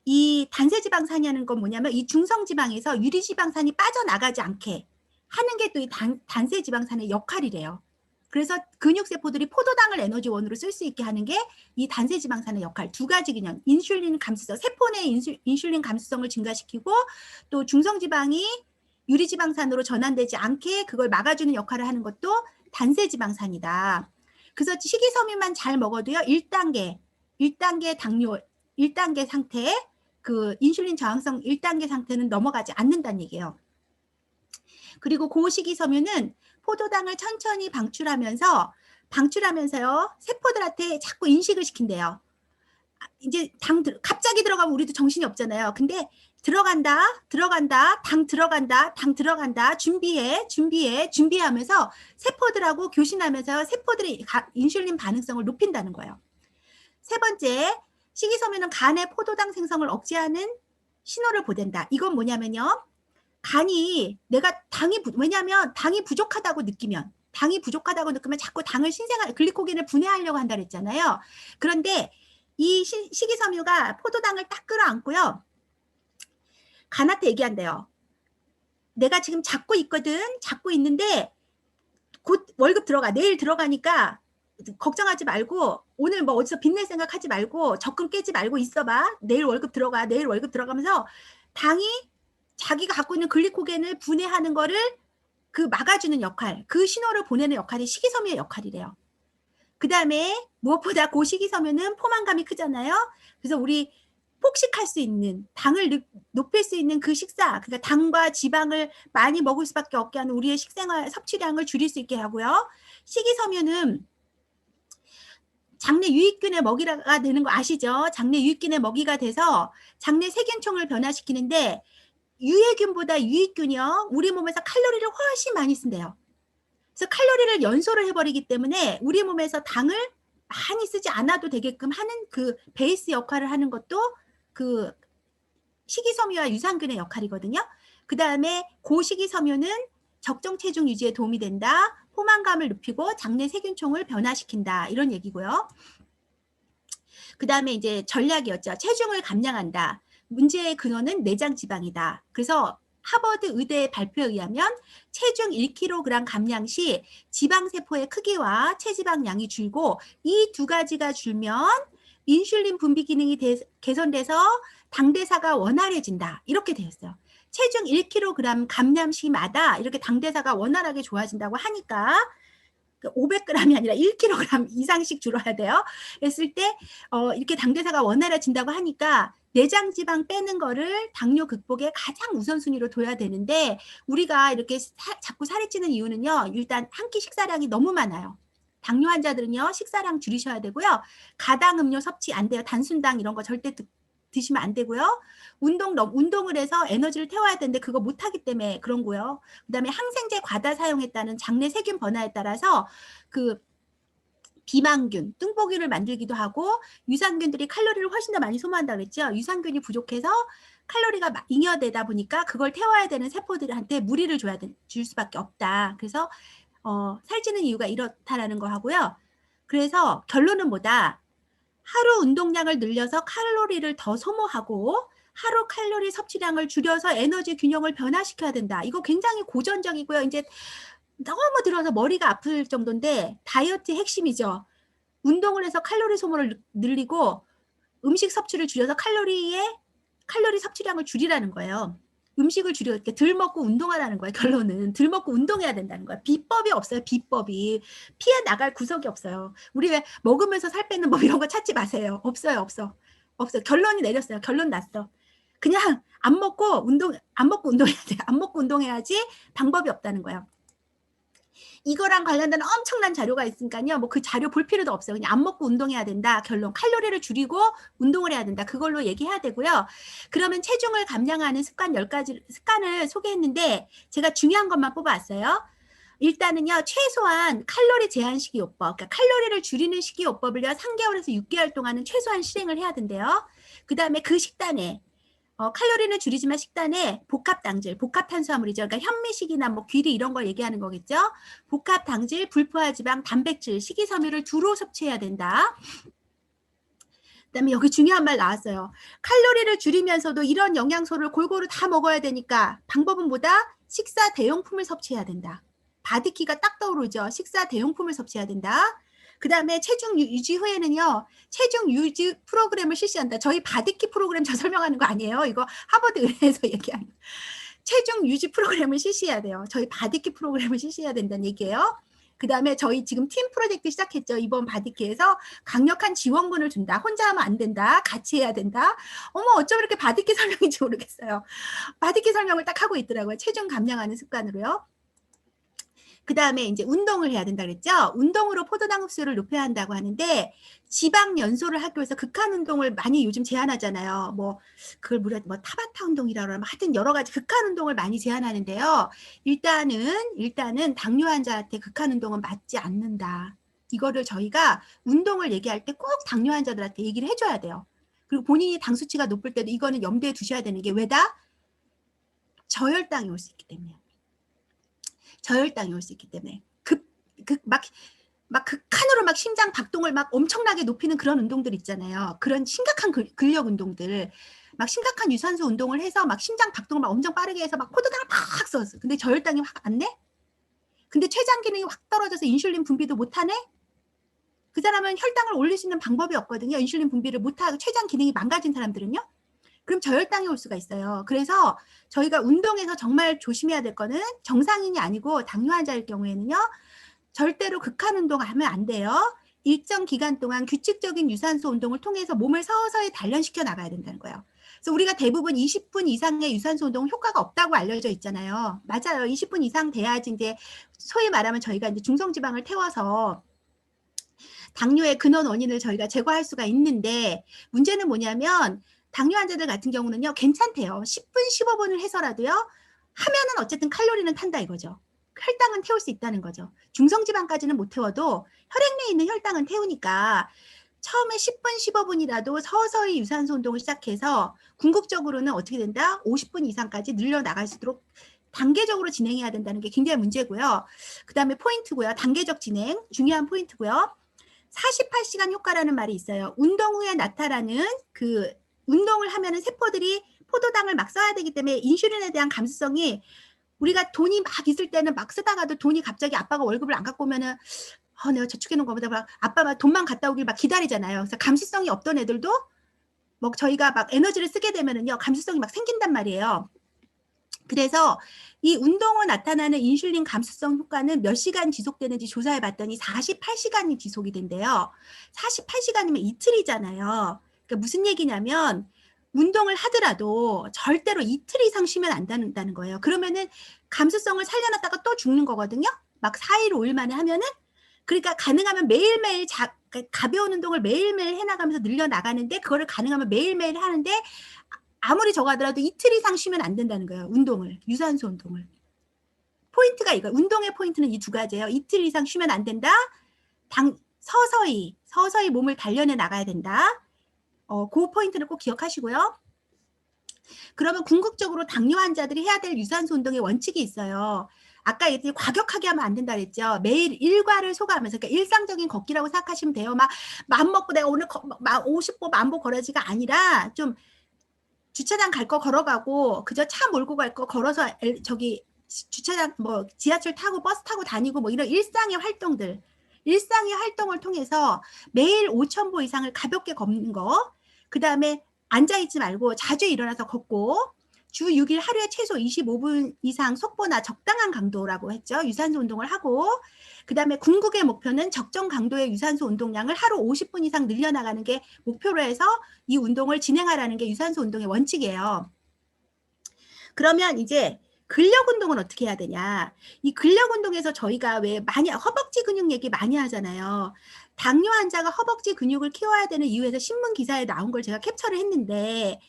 S1: 이 단세지방산이라는 건 뭐냐면 이 중성지방에서 유리지방산이 빠져나가지 않게 하는 게 또 이 단세지방산의 역할이래요. 그래서 근육세포들이 포도당을 에너지원으로 쓸 수 있게 하는 게 이 단세지방산의 역할. 두 가지 기능. 인슐린 감수성, 세포 내 인슐린 감수성을 증가시키고 또 중성지방이 유리지방산으로 전환되지 않게 그걸 막아주는 역할을 하는 것도 단세지방산이다. 그래서 식이섬유만 잘 먹어도요. 1단계 당뇨, 1단계 상태, 그 인슐린 저항성 1단계 상태는 넘어가지 않는다는 얘기예요. 그리고 고식이섬유는 포도당을 천천히 방출하면서요. 세포들한테 자꾸 인식을 시킨대요. 이제 갑자기 들어가면 우리도 정신이 없잖아요. 근데 들어간다, 당 들어간다, 준비하면서 세포들하고 교신하면서 세포들의 인슐린 반응성을 높인다는 거예요. 세 번째, 식이섬유는 간의 포도당 생성을 억제하는 신호를 보낸다. 이건 뭐냐면요. 왜냐하면 당이 부족하다고 느끼면 자꾸 당을 글리코겐을 분해하려고 한다 그랬잖아요. 그런데 이 식이섬유가 포도당을 딱 끌어안고요. 간한테 얘기한대요. 내가 지금 잡고 있는데 곧 월급 들어가. 내일 들어가니까 걱정하지 말고 오늘 뭐 어디서 빚낼 생각하지 말고 적금 깨지 말고 있어봐. 내일 월급 들어가면서 당이 자기가 갖고 있는 글리코겐을 분해하는 거를 막아주는 역할, 그 신호를 보내는 역할이 식이섬유의 역할이래요. 그 다음에 무엇보다 고식이섬유는 포만감이 크잖아요. 그래서 우리 폭식할 수 있는, 당을 높일 수 있는 그 식사, 그러니까 당과 지방을 많이 먹을 수밖에 없게 하는 우리의 식생활 섭취량을 줄일 수 있게 하고요. 식이섬유는 장내 유익균의 먹이가 되는 거 아시죠? 장내 유익균의 먹이가 돼서 장내 세균총을 변화시키는데 유해균보다 유익균이요. 우리 몸에서 칼로리를 훨씬 많이 쓴대요. 그래서 칼로리를 연소를 해버리기 때문에 우리 몸에서 당을 많이 쓰지 않아도 되게끔 하는 그 베이스 역할을 하는 것도 그 식이섬유와 유산균의 역할이거든요. 그 다음에 고식이섬유는 적정 체중 유지에 도움이 된다. 포만감을 높이고 장내 세균총을 변화시킨다. 이런 얘기고요. 그 다음에 이제 전략이었죠. 체중을 감량한다. 문제의 근원은 내장 지방이다. 그래서 하버드 의대 발표에 의하면 체중 1kg 감량 시 지방세포의 크기와 체지방량이 줄고 이 두 가지가 줄면 인슐린 분비 기능이 개선돼서 당대사가 원활해진다. 이렇게 되었어요. 체중 1kg 감량 시마다 이렇게 당대사가 원활하게 좋아진다고 하니까 500g이 아니라 1kg 이상씩 줄어야 돼요. 그랬을 때 이렇게 당대사가 원활해진다고 하니까 내장지방 빼는 거를 당뇨 극복에 가장 우선순위로 둬야 되는데 우리가 이렇게 자꾸 살이 찌는 이유는요. 일단 한 끼 식사량이 너무 많아요. 당뇨 환자들은요. 식사량 줄이셔야 되고요. 가당 음료 섭취 안 돼요. 단순당 이런 거 절대 드시면 안 되고요. 운동을 해서 에너지를 태워야 되는데 그거 못하기 때문에 그런 거요. 그 다음에 항생제 과다 사용했다는 장내 세균 변화에 따라서 그 비만균, 뚱보균을 만들기도 하고 유산균들이 칼로리를 훨씬 더 많이 소모한다고 그랬죠. 유산균이 부족해서 칼로리가 잉여되다 보니까 그걸 태워야 되는 세포들한테 무리를 줄 수밖에 없다. 그래서 살찌는 이유가 이렇다라는 거 하고요. 그래서 결론은 뭐다? 하루 운동량을 늘려서 칼로리를 더 소모하고 하루 칼로리 섭취량을 줄여서 에너지 균형을 변화시켜야 된다. 이거 굉장히 고전적이고요. 이제 너무 들어서 머리가 아플 정도인데 다이어트의 핵심이죠. 운동을 해서 칼로리 소모를 늘리고 음식 섭취를 줄여서 칼로리 섭취량을 줄이라는 거예요. 음식을 줄여 이렇게 덜 먹고 운동하라는 거예요. 결론은 덜 먹고 운동해야 된다는 거예요. 비법이 없어요. 비법이 피해 나갈 구석이 없어요. 우리 왜 먹으면서 살 빼는 법 이런 거 찾지 마세요. 없어요. 결론이 내렸어요. 결론 났어. 그냥 안 먹고 운동해야 돼요. 안 먹고 운동해야지 방법이 없다는 거예요. 이거랑 관련된 엄청난 자료가 있으니까요. 뭐 그 자료 볼 필요도 없어요. 그냥 안 먹고 운동해야 된다. 결론. 칼로리를 줄이고 운동을 해야 된다. 그걸로 얘기해야 되고요. 그러면 체중을 감량하는 습관 10가지 습관을 소개했는데 제가 중요한 것만 뽑아왔어요. 일단은요. 최소한 칼로리 제한 식이요법. 그러니까 칼로리를 줄이는 식이요법을요. 3개월에서 6개월 동안은 최소한 실행을 해야 된대요. 그다음에 그 식단에 칼로리는 줄이지만 식단에 복합당질, 복합탄수화물이죠. 그러니까 현미식이나 뭐 귀리 이런 걸 얘기하는 거겠죠. 복합당질, 불포화지방, 단백질, 식이섬유를 두루 섭취해야 된다. 그다음에 여기 중요한 말 나왔어요. 칼로리를 줄이면서도 이런 영양소를 골고루 다 먹어야 되니까 방법은 뭐다? 식사 대용품을 섭취해야 된다. 바디키가 딱 떠오르죠. 식사 대용품을 섭취해야 된다. 그 다음에 체중 유지 후에는요. 체중 유지 프로그램을 실시한다. 저희 바디키 프로그램 저 설명하는 거 아니에요. 이거 하버드 의뢰에서 얘기하는 거. 체중 유지 프로그램을 실시해야 돼요. 저희 바디키 프로그램을 실시해야 된다는 얘기예요. 그 다음에 저희 지금 팀 프로젝트 시작했죠. 이번 바디키에서 강력한 지원군을 준다. 혼자 하면 안 된다. 같이 해야 된다. 어머 어쩜 이렇게 바디키 설명인지 모르겠어요. 바디키 설명을 딱 하고 있더라고요. 체중 감량하는 습관으로요. 그 다음에 이제 운동을 해야 된다 그랬죠. 운동으로 포도당 흡수를 높여야 한다고 하는데 지방 연소를 하기 위해서 극한 운동을 많이 요즘 제한하잖아요. 뭐 그걸 뭐 타바타 운동이라고 하면 하여튼 여러 가지 극한 운동을 많이 제한하는데요. 일단은 당뇨 환자한테 극한 운동은 맞지 않는다. 이거를 저희가 운동을 얘기할 때 꼭 당뇨 환자들한테 얘기를 해줘야 돼요. 그리고 본인이 당 수치가 높을 때도 이거는 염두에 두셔야 되는 게 왜다? 저혈당이 올 수 있기 때문에. 저혈당이 올 수 있기 때문에 막 극한으로 막 심장 박동을 막 엄청나게 높이는 그런 운동들 있잖아요. 그런 심각한 근력 운동들, 막 심각한 유산소 운동을 해서 막 심장 박동을 막 엄청 빠르게 해서 막 포도당을 팍 쏘았어. 근데 저혈당이 확 안 내? 근데 췌장 기능이 확 떨어져서 인슐린 분비도 못 하네? 그 사람은 혈당을 올릴 수 있는 방법이 없거든요. 인슐린 분비를 못 하고 췌장 기능이 망가진 사람들은요. 그럼 저혈당이 올 수가 있어요. 그래서 저희가 운동에서 정말 조심해야 될 거는 정상인이 아니고 당뇨 환자일 경우에는요. 절대로 극한 운동을 하면 안 돼요. 일정 기간 동안 규칙적인 유산소 운동을 통해서 몸을 서서히 단련시켜 나가야 된다는 거예요. 그래서 우리가 대부분 20분 이상의 유산소 운동은 효과가 없다고 알려져 있잖아요. 맞아요. 20분 이상 돼야지 이제 소위 말하면 저희가 이제 중성지방을 태워서 당뇨의 근원 원인을 저희가 제거할 수가 있는데 문제는 뭐냐면 당뇨 환자들 같은 경우는요. 괜찮대요. 10분, 15분을 해서라도요. 하면은 어쨌든 칼로리는 탄다 이거죠. 혈당은 태울 수 있다는 거죠. 중성지방까지는 못 태워도 혈액 내에 있는 혈당은 태우니까 처음에 10분, 15분이라도 서서히 유산소 운동을 시작해서 궁극적으로는 어떻게 된다? 50분 이상까지 늘려나갈 수 있도록 단계적으로 진행해야 된다는 게 굉장히 문제고요. 그 다음에 포인트고요. 단계적 진행, 중요한 포인트고요. 48시간 효과라는 말이 있어요. 운동 후에 나타나는 운동을 하면은 세포들이 포도당을 막 써야 되기 때문에 인슐린에 대한 감수성이 우리가 돈이 막 있을 때는 막 쓰다가도 돈이 갑자기 아빠가 월급을 안 갖고 오면은 내가 저축해 놓은 거보다 막 아빠가 돈만 갖다 오길 막 기다리잖아요. 그래서 감수성이 없던 애들도 뭐 저희가 막 에너지를 쓰게 되면은요 감수성이 막 생긴단 말이에요. 그래서 이 운동 후 나타나는 인슐린 감수성 효과는 몇 시간 지속되는지 조사해 봤더니 48시간이 지속이 된대요. 48시간이면 이틀이잖아요. 그러니까 무슨 얘기냐면 운동을 하더라도 절대로 이틀 이상 쉬면 안 된다는 거예요. 그러면은 감수성을 살려놨다가 또 죽는 거거든요. 막 4일, 5일 만에 하면은. 그러니까 가능하면 매일매일 가벼운 운동을 매일매일 해나가면서 늘려나가는데 그거를 가능하면 매일매일 하는데 아무리 저거 하더라도 이틀 이상 쉬면 안 된다는 거예요. 운동을. 유산소 운동을. 포인트가 이거. 운동의 포인트는 이 두 가지예요. 이틀 이상 쉬면 안 된다. 서서히 몸을 단련해 나가야 된다. 그 포인트를 꼭 기억하시고요. 그러면 궁극적으로 당뇨 환자들이 해야 될 유산소 운동의 원칙이 있어요. 아까 얘기했듯이 과격하게 하면 안 된다 그랬죠. 매일 일과를 소화하면서, 그러니까 일상적인 걷기라고 생각하시면 돼요. 막 맘 먹고 내가 오늘 50보 만보 걸어지가 아니라 좀 주차장 갈 거 걸어가고 그저 차 몰고 갈 거 걸어서 저기 주차장 뭐 지하철 타고 버스 타고 다니고 뭐 이런 일상의 활동을 통해서 매일 5,000보 이상을 가볍게 걷는 거, 그 다음에 앉아있지 말고 자주 일어나서 걷고, 주 6일 하루에 최소 25분 이상 속보나 적당한 강도라고 했죠. 유산소 운동을 하고, 그 다음에 궁극의 목표는 적정 강도의 유산소 운동량을 하루 50분 이상 늘려나가는 게 목표로 해서 이 운동을 진행하라는 게 유산소 운동의 원칙이에요. 그러면 이제 근력 운동은 어떻게 해야 되냐. 이 근력 운동에서 저희가 왜 많이 허벅지 근육 얘기 많이 하잖아요. 당뇨 환자가 허벅지 근육을 키워야 되는 이유에서 신문 기사에 나온 걸 제가 캡처를 했는데,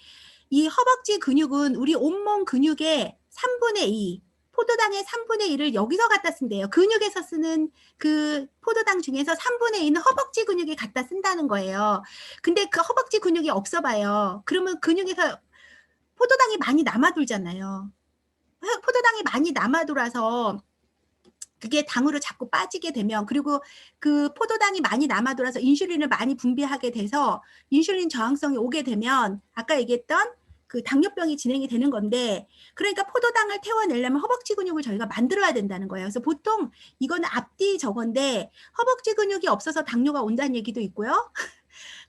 S1: 이 허벅지 근육은 우리 온몸 근육의 3분의 2, 포도당의 3분의 1을 여기서 갖다 쓴대요. 근육에서 쓰는 그 포도당 중에서 3분의 2는 허벅지 근육이 갖다 쓴다는 거예요. 근데 그 허벅지 근육이 없어 봐요. 그러면 근육에서 포도당이 많이 남아돌잖아요. 포도당이 많이 남아돌아서 그게 당으로 자꾸 빠지게 되면, 그리고 그 포도당이 많이 남아돌아서 인슐린을 많이 분비하게 돼서 인슐린 저항성이 오게 되면 아까 얘기했던 그 당뇨병이 진행이 되는 건데, 그러니까 포도당을 태워내려면 허벅지 근육을 저희가 만들어야 된다는 거예요. 그래서 보통 이거는 앞뒤 저건데 허벅지 근육이 없어서 당뇨가 온다는 얘기도 있고요.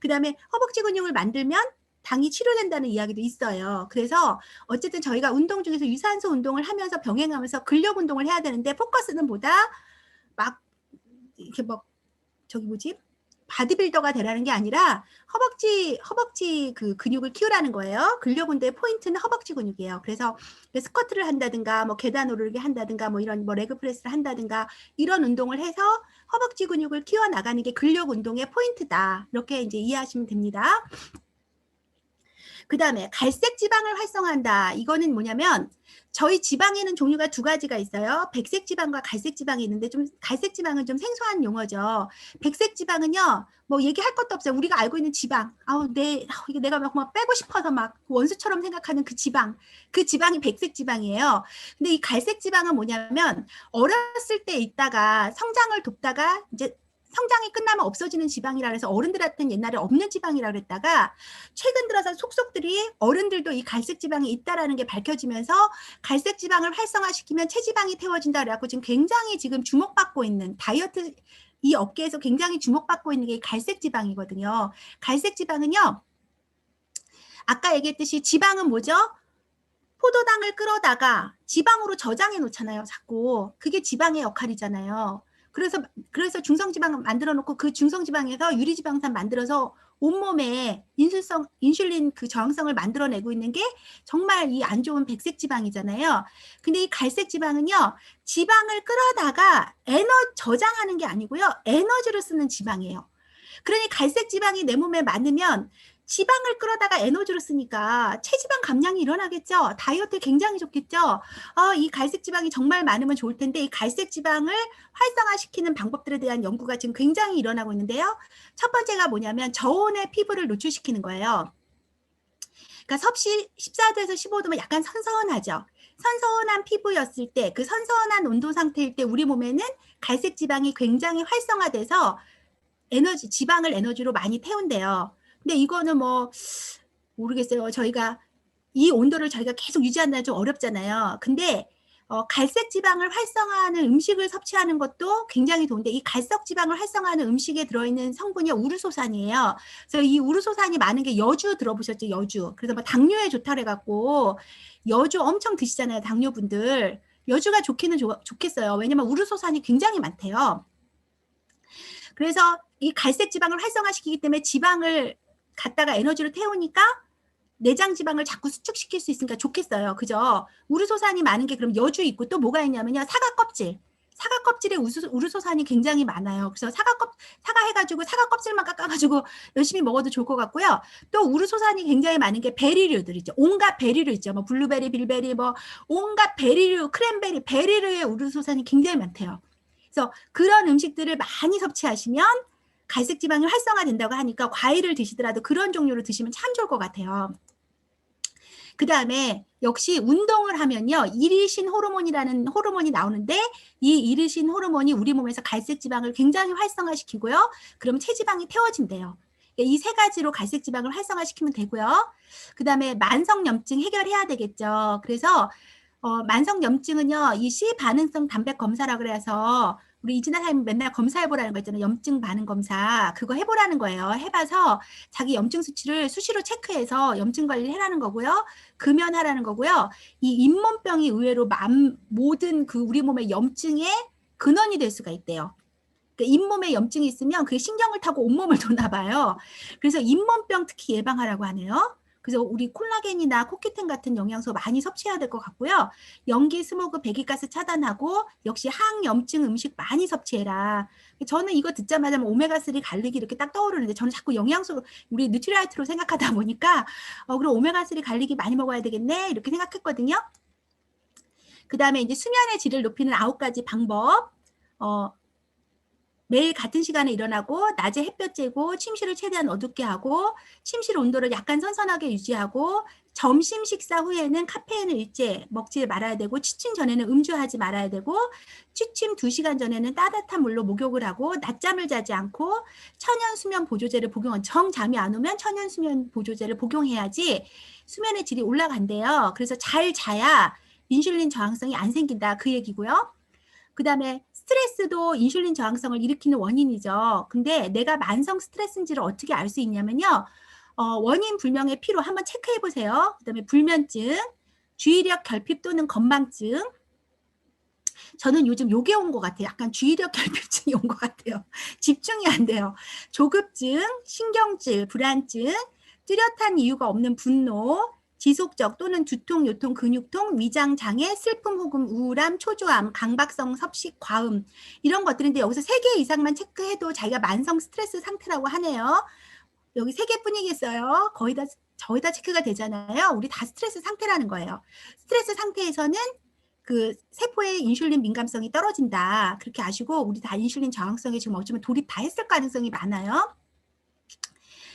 S1: 그 다음에 허벅지 근육을 만들면 당이 치료된다는 이야기도 있어요. 그래서 어쨌든 저희가 운동 중에서 유산소 운동을 하면서 병행하면서 근력 운동을 해야 되는데, 포커스는 보다 막 이렇게 뭐 저기 뭐지? 바디빌더가 되라는 게 아니라 허벅지 그 근육을 키우라는 거예요. 근력 운동의 포인트는 허벅지 근육이에요. 그래서 스쿼트를 한다든가 뭐 계단 오르기 한다든가 뭐 이런 뭐 레그 프레스를 한다든가 이런 운동을 해서 허벅지 근육을 키워 나가는 게 근력 운동의 포인트다. 이렇게 이제 이해하시면 됩니다. 그 다음에 갈색 지방을 활성화한다. 이거는 뭐냐면 저희 지방에는 종류가 두 가지가 있어요. 백색 지방과 갈색 지방이 있는데, 좀 갈색 지방은 좀 생소한 용어죠. 백색 지방은요, 뭐 얘기할 것도 없어요. 우리가 알고 있는 지방. 이게 내가 막 빼고 싶어서 막 원수처럼 생각하는 그 지방이 백색 지방이에요. 근데 이 갈색 지방은 뭐냐면 어렸을 때 있다가 성장을 돕다가 이제 성장이 끝나면 없어지는 지방이라 그래서 어른들한테는 옛날에 없는 지방이라 그랬다가 최근 들어서 속속들이 어른들도 이 갈색 지방이 있다라는 게 밝혀지면서 갈색 지방을 활성화시키면 체지방이 태워진다 그래갖고 지금 굉장히 지금 주목받고 있는 다이어트 이 업계에서 굉장히 주목받고 있는 게 갈색 지방이거든요. 갈색 지방은요, 아까 얘기했듯이 지방은 뭐죠? 포도당을 끌어다가 지방으로 저장해 놓잖아요. 자꾸 그게 지방의 역할이잖아요. 그래서 중성지방 만들어 놓고 그 중성지방에서 유리지방산 만들어서 온몸에 인슐린 그 저항성을 만들어내고 있는 게 정말 이 안 좋은 백색 지방이잖아요. 근데 이 갈색 지방은요, 지방을 끌어다가 저장하는 게 아니고요, 에너지를 쓰는 지방이에요. 그러니 갈색 지방이 내 몸에 많으면 지방을 끌어다가 에너지로 쓰니까 체지방 감량이 일어나겠죠. 다이어트에 굉장히 좋겠죠. 이 갈색 지방이 정말 많으면 좋을 텐데, 이 갈색 지방을 활성화시키는 방법들에 대한 연구가 지금 굉장히 일어나고 있는데요. 첫 번째가 뭐냐면 저온의 피부를 노출시키는 거예요. 그러니까 섭씨 14도에서 15도면 약간 선선하죠. 선선한 피부였을 때, 그 선선한 온도 상태일 때 우리 몸에는 갈색 지방이 굉장히 활성화돼서 지방을 에너지로 많이 태운대요. 근데 이거는 뭐 모르겠어요. 저희가 이 온도를 저희가 계속 유지한다는 좀 어렵잖아요. 근데 갈색 지방을 활성화하는 음식을 섭취하는 것도 굉장히 좋은데, 이 갈색 지방을 활성화하는 음식에 들어있는 성분이 우르소산이에요. 그래서 이 우르소산이 많은 게 여주 들어보셨죠? 여주. 그래서 뭐 당뇨에 좋다 그래갖고 여주 엄청 드시잖아요. 당뇨분들. 여주가 좋겠어요. 왜냐면 우르소산이 굉장히 많대요. 그래서 이 갈색 지방을 활성화시키기 때문에 지방을 갖다가 에너지로 태우니까 내장 지방을 자꾸 수축시킬 수 있으니까 좋겠어요. 그죠? 우르소산이 많은 게 그럼 여주 있고, 또 뭐가 있냐면요, 사과 껍질에 우르소산이 굉장히 많아요. 그래서 사과 해가지고 사과 껍질만 깎아가지고 열심히 먹어도 좋을 것 같고요. 또 우르소산이 굉장히 많은 게 베리류들 있죠. 온갖 베리류 있죠. 뭐 블루베리, 빌베리, 뭐 온갖 베리류, 크랜베리, 베리류의 우르소산이 굉장히 많대요. 그래서 그런 음식들을 많이 섭취하시면 갈색 지방이 활성화된다고 하니까 과일을 드시더라도 그런 종류로 드시면 참 좋을 것 같아요. 그 다음에 역시 운동을 하면요. 이르신 호르몬이라는 호르몬이 나오는데 이 이르신 호르몬이 우리 몸에서 갈색 지방을 굉장히 활성화시키고요. 그러면 체지방이 태워진대요. 이 세 가지로 갈색 지방을 활성화시키면 되고요. 그 다음에 만성염증 해결해야 되겠죠. 그래서 만성염증은요. 이 C반응성 단백 검사라 그래서 우리 이진아 사장님 맨날 검사해보라는 거 있잖아요. 염증 반응 검사. 그거 해보라는 거예요. 해봐서 자기 염증 수치를 수시로 체크해서 염증 관리를 해라는 거고요. 금연하라는 거고요. 이 잇몸병이 의외로 모든 그 우리 몸의 염증의 근원이 될 수가 있대요. 그러니까 잇몸에 염증이 있으면 그게 신경을 타고 온몸을 도나 봐요. 그래서 잇몸병 특히 예방하라고 하네요. 그래서 우리 콜라겐이나 코큐텐 같은 영양소 많이 섭취해야 될 것 같고요. 연기, 스모그, 배기가스 차단하고 역시 항염증 음식 많이 섭취해라. 저는 이거 듣자마자 오메가3 갈릭이 이렇게 딱 떠오르는데 저는 자꾸 영양소 우리 뉴트리라이트로 생각하다 보니까 그럼 오메가3 갈릭이 많이 먹어야 되겠네 이렇게 생각했거든요. 그 다음에 이제 수면의 질을 높이는 9가지 방법. 매일 같은 시간에 일어나고 낮에 햇볕 쬐고 침실을 최대한 어둡게 하고 침실 온도를 약간 선선하게 유지하고 점심 식사 후에는 카페인을 일제 먹지 말아야 되고 취침 전에는 음주하지 말아야 되고 취침 2시간 전에는 따뜻한 물로 목욕을 하고 낮잠을 자지 않고 천연 수면 보조제를 복용한 정잠이 안 오면 천연 수면 보조제를 복용해야지 수면의 질이 올라간대요. 그래서 잘 자야 인슐린 저항성이 안 생긴다 그 얘기고요. 그 다음에 스트레스도 인슐린 저항성을 일으키는 원인이죠. 근데 내가 만성 스트레스인지를 어떻게 알 수 있냐면요. 원인 불명의 피로 한번 체크해 보세요. 그 다음에 불면증, 주의력 결핍 또는 건망증. 저는 요즘 요게 온 것 같아요. 약간 주의력 결핍증이 온 것 같아요. 집중이 안 돼요. 조급증, 신경질, 불안증, 뚜렷한 이유가 없는 분노, 지속적 또는 두통, 요통, 근육통, 위장장애, 슬픔 혹은 우울함, 초조함, 강박성, 섭식, 과음 이런 것들인데 여기서 3개 이상만 체크해도 자기가 만성 스트레스 상태라고 하네요. 여기 3개뿐이겠어요. 거의 다 체크가 되잖아요. 우리 다 스트레스 상태라는 거예요. 스트레스 상태에서는 그 세포의 인슐린 민감성이 떨어진다. 그렇게 아시고 우리 다 인슐린 저항성에 지금 어쩌면 돌입 다 했을 가능성이 많아요.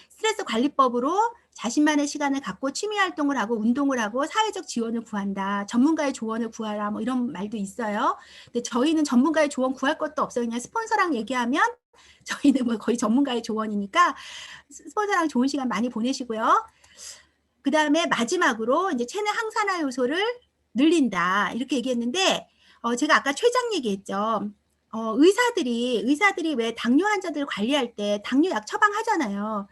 S1: 스트레스 관리법으로 자신만의 시간을 갖고 취미 활동을 하고 운동을 하고 사회적 지원을 구한다. 전문가의 조언을 구하라. 뭐 이런 말도 있어요. 근데 저희는 전문가의 조언 구할 것도 없어요. 그냥 스폰서랑 얘기하면 저희는 뭐 거의 전문가의 조언이니까 스폰서랑 좋은 시간 많이 보내시고요. 그 다음에 마지막으로 이제 체내 항산화 요소를 늘린다. 이렇게 얘기했는데 제가 아까 췌장 얘기했죠. 의사들이 왜 당뇨 환자들 관리할 때 당뇨약 처방하잖아요.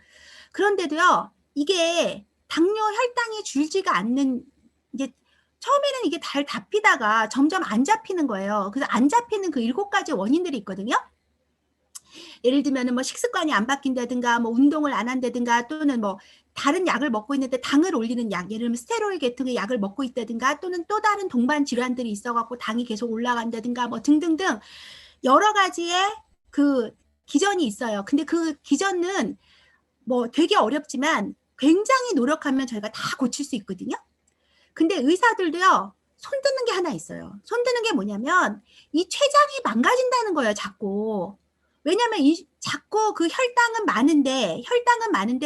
S1: 그런데도요, 이게 당뇨 혈당이 줄지가 않는, 이제 처음에는 이게 잘 잡히다가 점점 안 잡히는 거예요. 그래서 안 잡히는 그 7가지 원인들이 있거든요. 예를 들면은 뭐 식습관이 안 바뀐다든가, 뭐 운동을 안 한다든가, 또는 뭐 다른 약을 먹고 있는데 당을 올리는 약, 예를 들면 스테로이드 계통의 약을 먹고 있다든가, 또는 또 다른 동반 질환들이 있어갖고 당이 계속 올라간다든가, 뭐 등등등 여러 가지의 그 기전이 있어요. 근데 그 기전은 뭐 되게 어렵지만 굉장히 노력하면 저희가 다 고칠 수 있거든요. 근데 의사들도요, 손드는 게 하나 있어요. 손드는 게 뭐냐면 이 췌장이 망가진다는 거예요, 자꾸. 왜냐면 자꾸 그 혈당은 많은데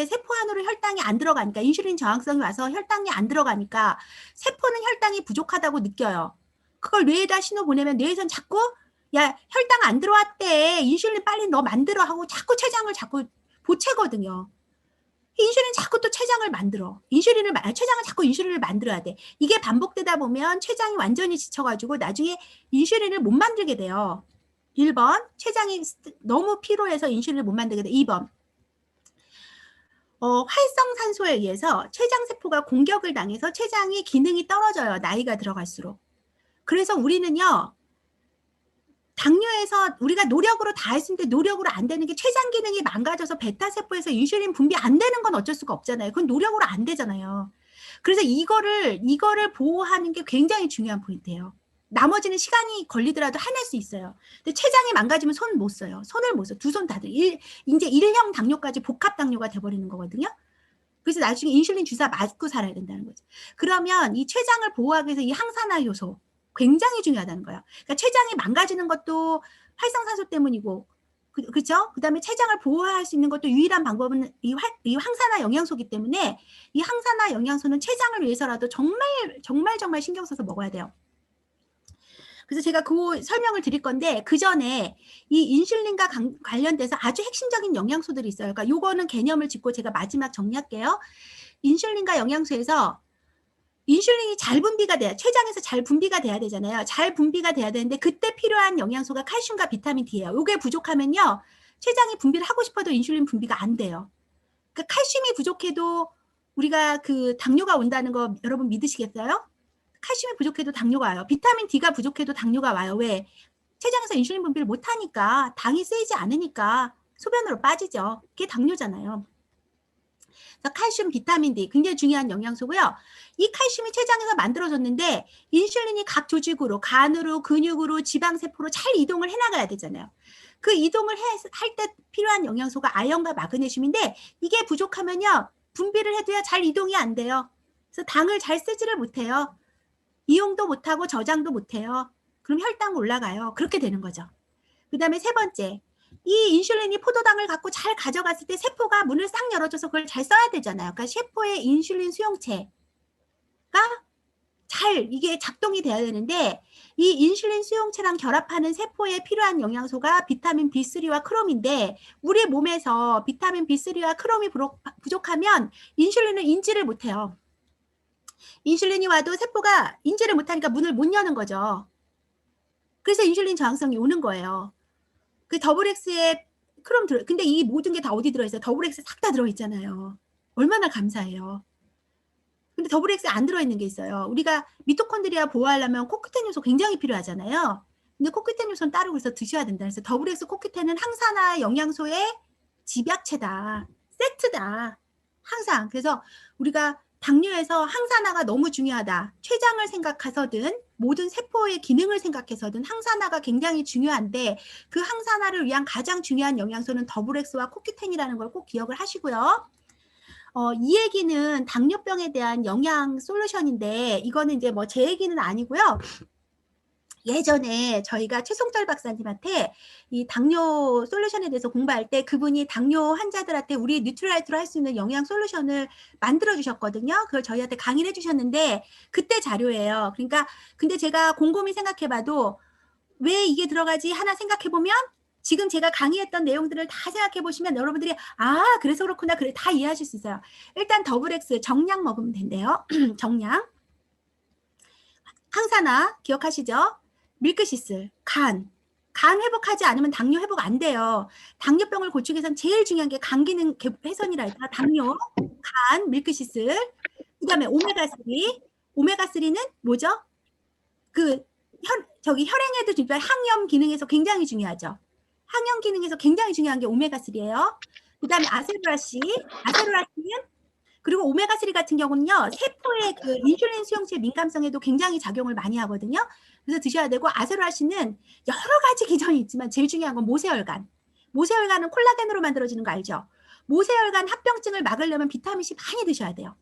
S1: 세포 안으로 혈당이 안 들어가니까 인슐린 저항성이 와서 혈당이 안 들어가니까 세포는 혈당이 부족하다고 느껴요. 그걸 뇌에다 신호 보내면 뇌에선 자꾸 야 혈당 안 들어왔대. 인슐린 빨리 너 만들어 하고 자꾸 췌장을 자꾸 보채거든요. 인슐린 자꾸 또 췌장을 만들어. 췌장은 자꾸 인슐린을 만들어야 돼. 이게 반복되다 보면 췌장이 완전히 지쳐가지고 나중에 인슐린을 못 만들게 돼요. 1번, 췌장이 너무 피로해서 인슐린을 못 만들게 돼. 2번, 활성산소에 의해서 췌장세포가 공격을 당해서 췌장이 기능이 떨어져요. 나이가 들어갈수록. 그래서 우리는요, 당뇨에서 우리가 노력으로 다 했는데 노력으로 안 되는 게 췌장 기능이 망가져서 베타세포에서 인슐린 분비 안 되는 건 어쩔 수가 없잖아요. 그건 노력으로 안 되잖아요. 그래서 이거를 보호하는 게 굉장히 중요한 포인트예요. 나머지는 시간이 걸리더라도 해낼 수 있어요. 근데 췌장이 망가지면 손 못 써요. 손을 못 써. 두 손 다 돼. 이제 1형 당뇨까지 복합 당뇨가 돼버리는 거거든요. 그래서 나중에 인슐린 주사 맞고 살아야 된다는 거죠. 그러면 이 췌장을 보호하기 위해서 이 항산화 요소 굉장히 중요하다는 거예요. 그러니까 췌장이 망가지는 것도 활성산소 때문이고 그렇죠? 그다음에 췌장을 보호할 수 있는 것도 유일한 방법은 이 항산화 영양소이기 때문에 이 항산화 영양소는 췌장을 위해서라도 정말 신경 써서 먹어야 돼요. 그래서 제가 그 설명을 드릴 건데 그 전에 이 인슐린과 관련돼서 아주 핵심적인 영양소들이 있어요. 그러니까 요거는 개념을 짚고 제가 마지막 정리할게요. 인슐린과 영양소에서 인슐린이 잘 분비가 돼야, 췌장에서 잘 분비가 돼야 되잖아요. 잘 분비가 돼야 되는데 그때 필요한 영양소가 칼슘과 비타민 D예요. 요게 부족하면요, 췌장이 분비를 하고 싶어도 인슐린 분비가 안 돼요. 그러니까 칼슘이 부족해도 우리가 그 당뇨가 온다는 거 여러분 믿으시겠어요? 칼슘이 부족해도 당뇨가 와요. 비타민 D가 부족해도 당뇨가 와요. 왜? 췌장에서 인슐린 분비를 못하니까, 당이 쓰이지 않으니까 소변으로 빠지죠. 그게 당뇨잖아요. 그래서 칼슘, 비타민 D 굉장히 중요한 영양소고요. 이 칼슘이 췌장에서 만들어졌는데 인슐린이 각 조직으로, 간으로, 근육으로, 지방세포로 잘 이동을 해나가야 되잖아요. 그 이동을 할 때 필요한 영양소가 아연과 마그네슘인데 이게 부족하면요, 분비를 해도요 잘 이동이 안 돼요. 그래서 당을 잘 쓰지를 못해요. 이용도 못하고 저장도 못해요. 그럼 혈당 올라가요. 그렇게 되는 거죠. 그 다음에 세 번째, 이 인슐린이 포도당을 갖고 잘 가져갔을 때 세포가 문을 싹 열어줘서 그걸 잘 써야 되잖아요. 그러니까 세포의 인슐린 수용체가 잘 이게 작동이 돼야 되는데 이 인슐린 수용체랑 결합하는 세포에 필요한 영양소가 비타민 B3와 크롬인데 우리 몸에서 비타민 B3와 크롬이 부족하면 인슐린을 인지를 못해요. 인슐린이 와도 세포가 인지를 못하니까 문을 못 여는 거죠. 그래서 인슐린 저항성이 오는 거예요. 그 더블엑스에 크롬 근데 이 모든 게 다 어디 들어있어요? 더블엑스 싹 다 들어있잖아요. 얼마나 감사해요. 근데 더블엑스에 안 들어있는 게 있어요. 우리가 미토콘드리아 보호하려면 코큐텐 요소 굉장히 필요하잖아요. 근데 코큐텐 요소는 따로 그래서 드셔야 된다. 그래서 더블엑스 코큐텐은 항산화 영양소의 집약체다. 세트다. 항상. 그래서 우리가 당뇨에서 항산화가 너무 중요하다. 췌장을 생각해서든 모든 세포의 기능을 생각해서든 항산화가 굉장히 중요한데 그 항산화를 위한 가장 중요한 영양소는 더블엑스와 코큐텐이라는 걸 꼭 기억을 하시고요. 이 얘기는 당뇨병에 대한 영양 솔루션인데 이거는 이제 뭐 제 얘기는 아니고요. 예전에 저희가 최송철 박사님한테 이 당뇨 솔루션에 대해서 공부할 때 그분이 당뇨 환자들한테 우리 뉴트라이트로 할 수 있는 영양 솔루션을 만들어 주셨거든요. 그걸 저희한테 강의를 해 주셨는데 그때 자료예요. 그러니까 근데 제가 곰곰이 생각해 봐도 왜 이게 들어가지 하나 생각해 보면 지금 제가 강의했던 내용들을 다 생각해 보시면 여러분들이 아 그래서 그렇구나 그래 다 이해하실 수 있어요. 일단 더블엑스 정량 먹으면 된대요. 정량. 항산화 기억하시죠? 밀크시슬, 간 회복하지 않으면 당뇨 회복 안 돼요. 당뇨병을 고치기 위해서는 제일 중요한 게 간 기능 개선이라 했잖아. 당뇨, 간, 밀크시슬, 그 다음에 오메가3. 오메가3는 뭐죠? 그 혈행에도 중요한 항염 기능에서 굉장히 중요하죠. 항염 기능에서 굉장히 중요한 게 오메가3예요. 그 다음에 아세로라씨는 그리고 오메가3 같은 경우는요, 세포의 그 인슐린 수용체 민감성에도 굉장히 작용을 많이 하거든요. 그래서 드셔야 되고, 아세로라신은 여러 가지 기전이 있지만 제일 중요한 건 모세혈관. 모세혈관은 콜라겐으로 만들어지는 거 알죠? 모세혈관 합병증을 막으려면 비타민C 많이 드셔야 돼요.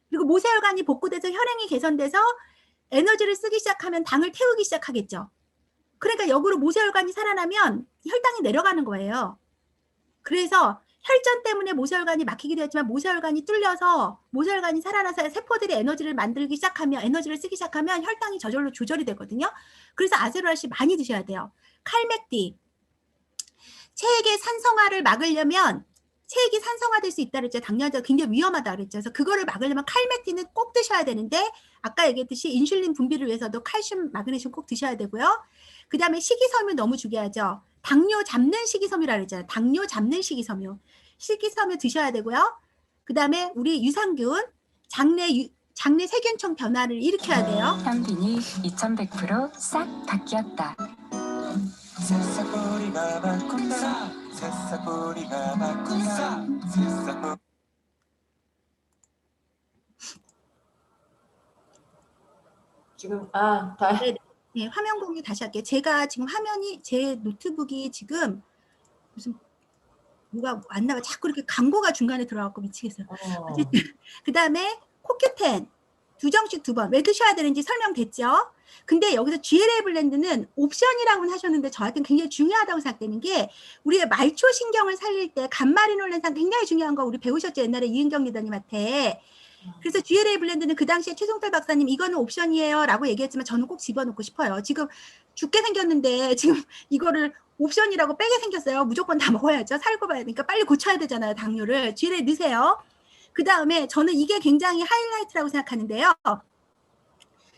S1: 그리고 모세혈관이 복구돼서 혈행이 개선돼서 에너지를 쓰기 시작하면 당을 태우기 시작하겠죠. 그러니까 역으로 모세혈관이 살아나면 혈당이 내려가는 거예요. 그래서 혈전 때문에 모세혈관이 막히기도 했지만 모세혈관이 뚫려서 모세혈관이 살아나서 세포들이 에너지를 만들기 시작하면 에너지를 쓰기 시작하면 혈당이 저절로 조절이 되거든요. 그래서 아세로라씨 많이 드셔야 돼요. 칼맥디. 체액의 산성화를 막으려면 체액이 산성화될 수 있다 그랬죠. 당뇨자가 굉장히 위험하다 그랬죠. 그래서 그거를 막으려면 칼맥디는 꼭 드셔야 되는데 아까 얘기했듯이 인슐린 분비를 위해서도 칼슘, 마그네슘 꼭 드셔야 되고요. 그 다음에 식이섬유 너무 중요하죠. 당뇨 잡는 식이섬유라 그랬잖아요. 당뇨 잡는 식이섬유. 식이섬유 드셔야 되고요. 그 다음에 우리 유산균, 장내 세균총 변화를 일으켜야 돼요.
S2: 현빈이 2100% 싹 바뀌었다. 새싹보리가 바꾼다. 새싹보리가 바꾼다. 새싹보리.
S3: 지금
S1: 네, 화면 공유 다시 할게요. 제가 지금 화면이 제 노트북이 지금 무슨 뭐가 왔나 봐. 자꾸 이렇게 광고가 중간에 들어가고 미치겠어요. 그 다음에 코큐텐 2정씩 2번 왜 드셔야 되는지 설명됐죠? 근데 여기서 GLA 블렌드는 옵션이라고는 하셨는데 저한테는 굉장히 중요하다고 생각되는 게 우리의 말초 신경을 살릴 때 간마리놀렌산 굉장히 중요한 거 우리 배우셨죠 옛날에 이은경 리더님한테. 그래서 GLA 블렌드는 그 당시에 최송철 박사님 이거는 옵션이에요 라고 얘기했지만 저는 꼭 집어넣고 싶어요. 지금 죽게 생겼는데 지금 이거를 옵션이라고 빼게 생겼어요. 무조건 다 먹어야죠. 살고 봐야 되니까 빨리 고쳐야 되잖아요. 당뇨를. GLA 넣으세요. 그 다음에 저는 이게 굉장히 하이라이트라고 생각하는데요.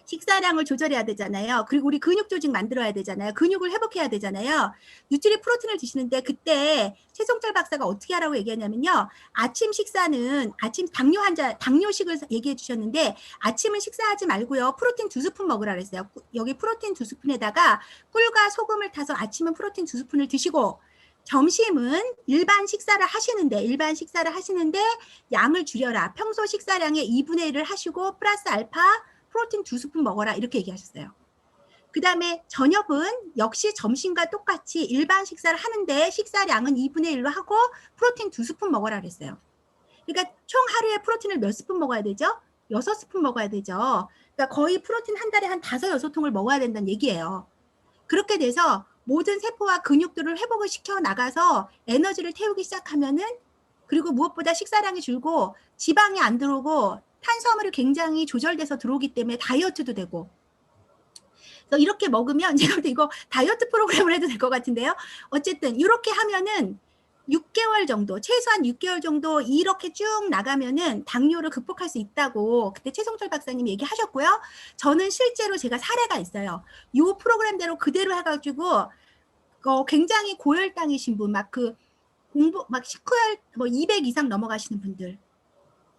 S1: 식사량을 조절해야 되잖아요. 그리고 우리 근육 조직 만들어야 되잖아요. 근육을 회복해야 되잖아요. 뉴트리 프로틴을 드시는데 그때 최송철 박사가 어떻게 하라고 얘기하냐면요. 아침 식사는 아침 당뇨식을 얘기해 주셨는데 아침은 식사하지 말고요. 프로틴 2스푼 먹으라 그랬어요. 여기 프로틴 2스푼에다가 꿀과 소금을 타서 아침은 프로틴 2스푼을 드시고 점심은 일반 식사를 하시는데 양을 줄여라. 평소 식사량의 2분의 1을 하시고 플러스 알파 프로틴 2스푼 먹어라 이렇게 얘기하셨어요. 그 다음에 저녁은 역시 점심과 똑같이 일반 식사를 하는데 식사량은 2분의 1로 하고 프로틴 2스푼 먹어라 그랬어요. 그러니까 총 하루에 프로틴을 몇 스푼 먹어야 되죠? 6스푼 먹어야 되죠. 그러니까 거의 프로틴 한 달에 한 5, 6통을 먹어야 된다는 얘기예요. 그렇게 돼서 모든 세포와 근육들을 회복을 시켜 나가서 에너지를 태우기 시작하면은 그리고 무엇보다 식사량이 줄고 지방이 안 들어오고 탄수화물이 굉장히 조절돼서 들어오기 때문에 다이어트도 되고 그래서 이렇게 먹으면 제가 볼 때 이거 다이어트 프로그램을 해도 될 것 같은데요. 어쨌든 이렇게 하면은 6개월 정도 최소한 6개월 정도 이렇게 쭉 나가면은 당뇨를 극복할 수 있다고 그때 최송철 박사님이 얘기하셨고요. 저는 실제로 제가 사례가 있어요. 이 프로그램대로 그대로 해가지고 굉장히 고혈당이신 분 막 그 공부 막 19혈 뭐 200 이상 넘어가시는 분들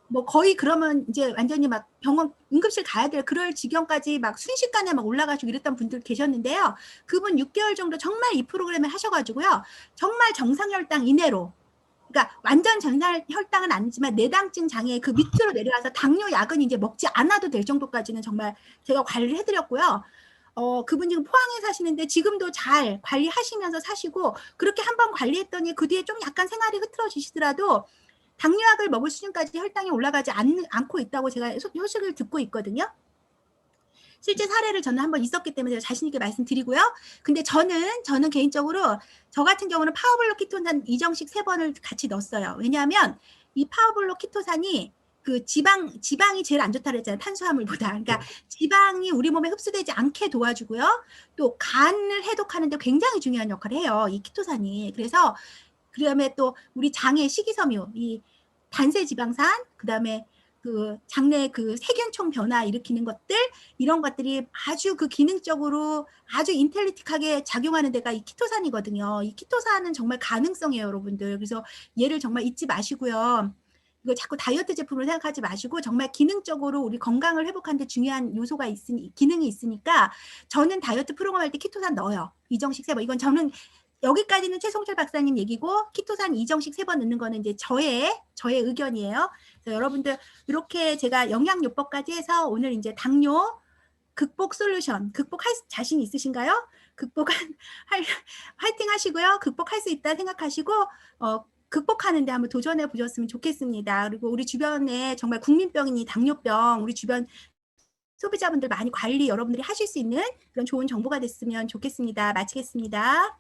S1: 뭐 거의 그러면 이제 완전히 막 병원 응급실 가야 될 그럴 지경까지 막 순식간에 막 올라가시고 이랬던 분들 계셨는데요. 그분 6개월 정도 정말 이 프로그램을 하셔가지고요. 정말 정상혈당 이내로 그러니까 완전 정상혈당은 아니지만 내당증 장애 그 밑으로 내려와서 당뇨 약은 이제 먹지 않아도 될 정도까지는 정말 제가 관리를 해드렸고요. 그분 지금 포항에 사시는데 지금도 잘 관리하시면서 사시고 그렇게 한번 관리했더니 그 뒤에 좀 약간 생활이 흐트러지시더라도 당뇨약을 먹을 수준까지 혈당이 올라가지 않고 있다고 제가 소식을 듣고 있거든요. 실제 사례를 저는 한번 있었기 때문에 제가 자신 있게 말씀드리고요. 근데 저는 개인적으로 저 같은 경우는 파워블록 키토산 이정식 3번을 같이 넣었어요. 왜냐하면 이 파워블록 키토산이 그 지방이 제일 안 좋다 그랬잖아요. 탄수화물보다. 그러니까 지방이 우리 몸에 흡수되지 않게 도와주고요. 또 간을 해독하는데 굉장히 중요한 역할을 해요. 이 키토산이. 그래서 그다음에 또 우리 장의 식이섬유, 이 단세 지방산, 그다음에 그 장내 그 세균총 변화 일으키는 것들 이런 것들이 아주 그 기능적으로 아주 인텔리틱하게 작용하는 데가 이 키토산이거든요. 이 키토산은 정말 가능성이에요, 여러분들. 그래서 얘를 정말 잊지 마시고요. 이거 자꾸 다이어트 제품으로 생각하지 마시고 정말 기능적으로 우리 건강을 회복하는 데 중요한 요소가 기능이 있으니까 저는 다이어트 프로그램 할 때 키토산 넣어요. 이정식 3번. 이건 저는 여기까지는 최송철 박사님 얘기고 키토산 이정식 3번 넣는 거는 이제 저의 의견이에요. 그래서 여러분들 이렇게 제가 영양요법까지 해서 오늘 이제 당뇨 극복 솔루션 극복할 자신 있으신가요? 화이팅 하시고요. 극복할 수 있다 생각하시고 극복하는데 한번 도전해 보셨으면 좋겠습니다. 그리고 우리 주변에 정말 국민병이니 당뇨병 우리 주변 소비자분들 많이 관리 여러분들이 하실 수 있는 그런 좋은 정보가 됐으면 좋겠습니다. 마치겠습니다.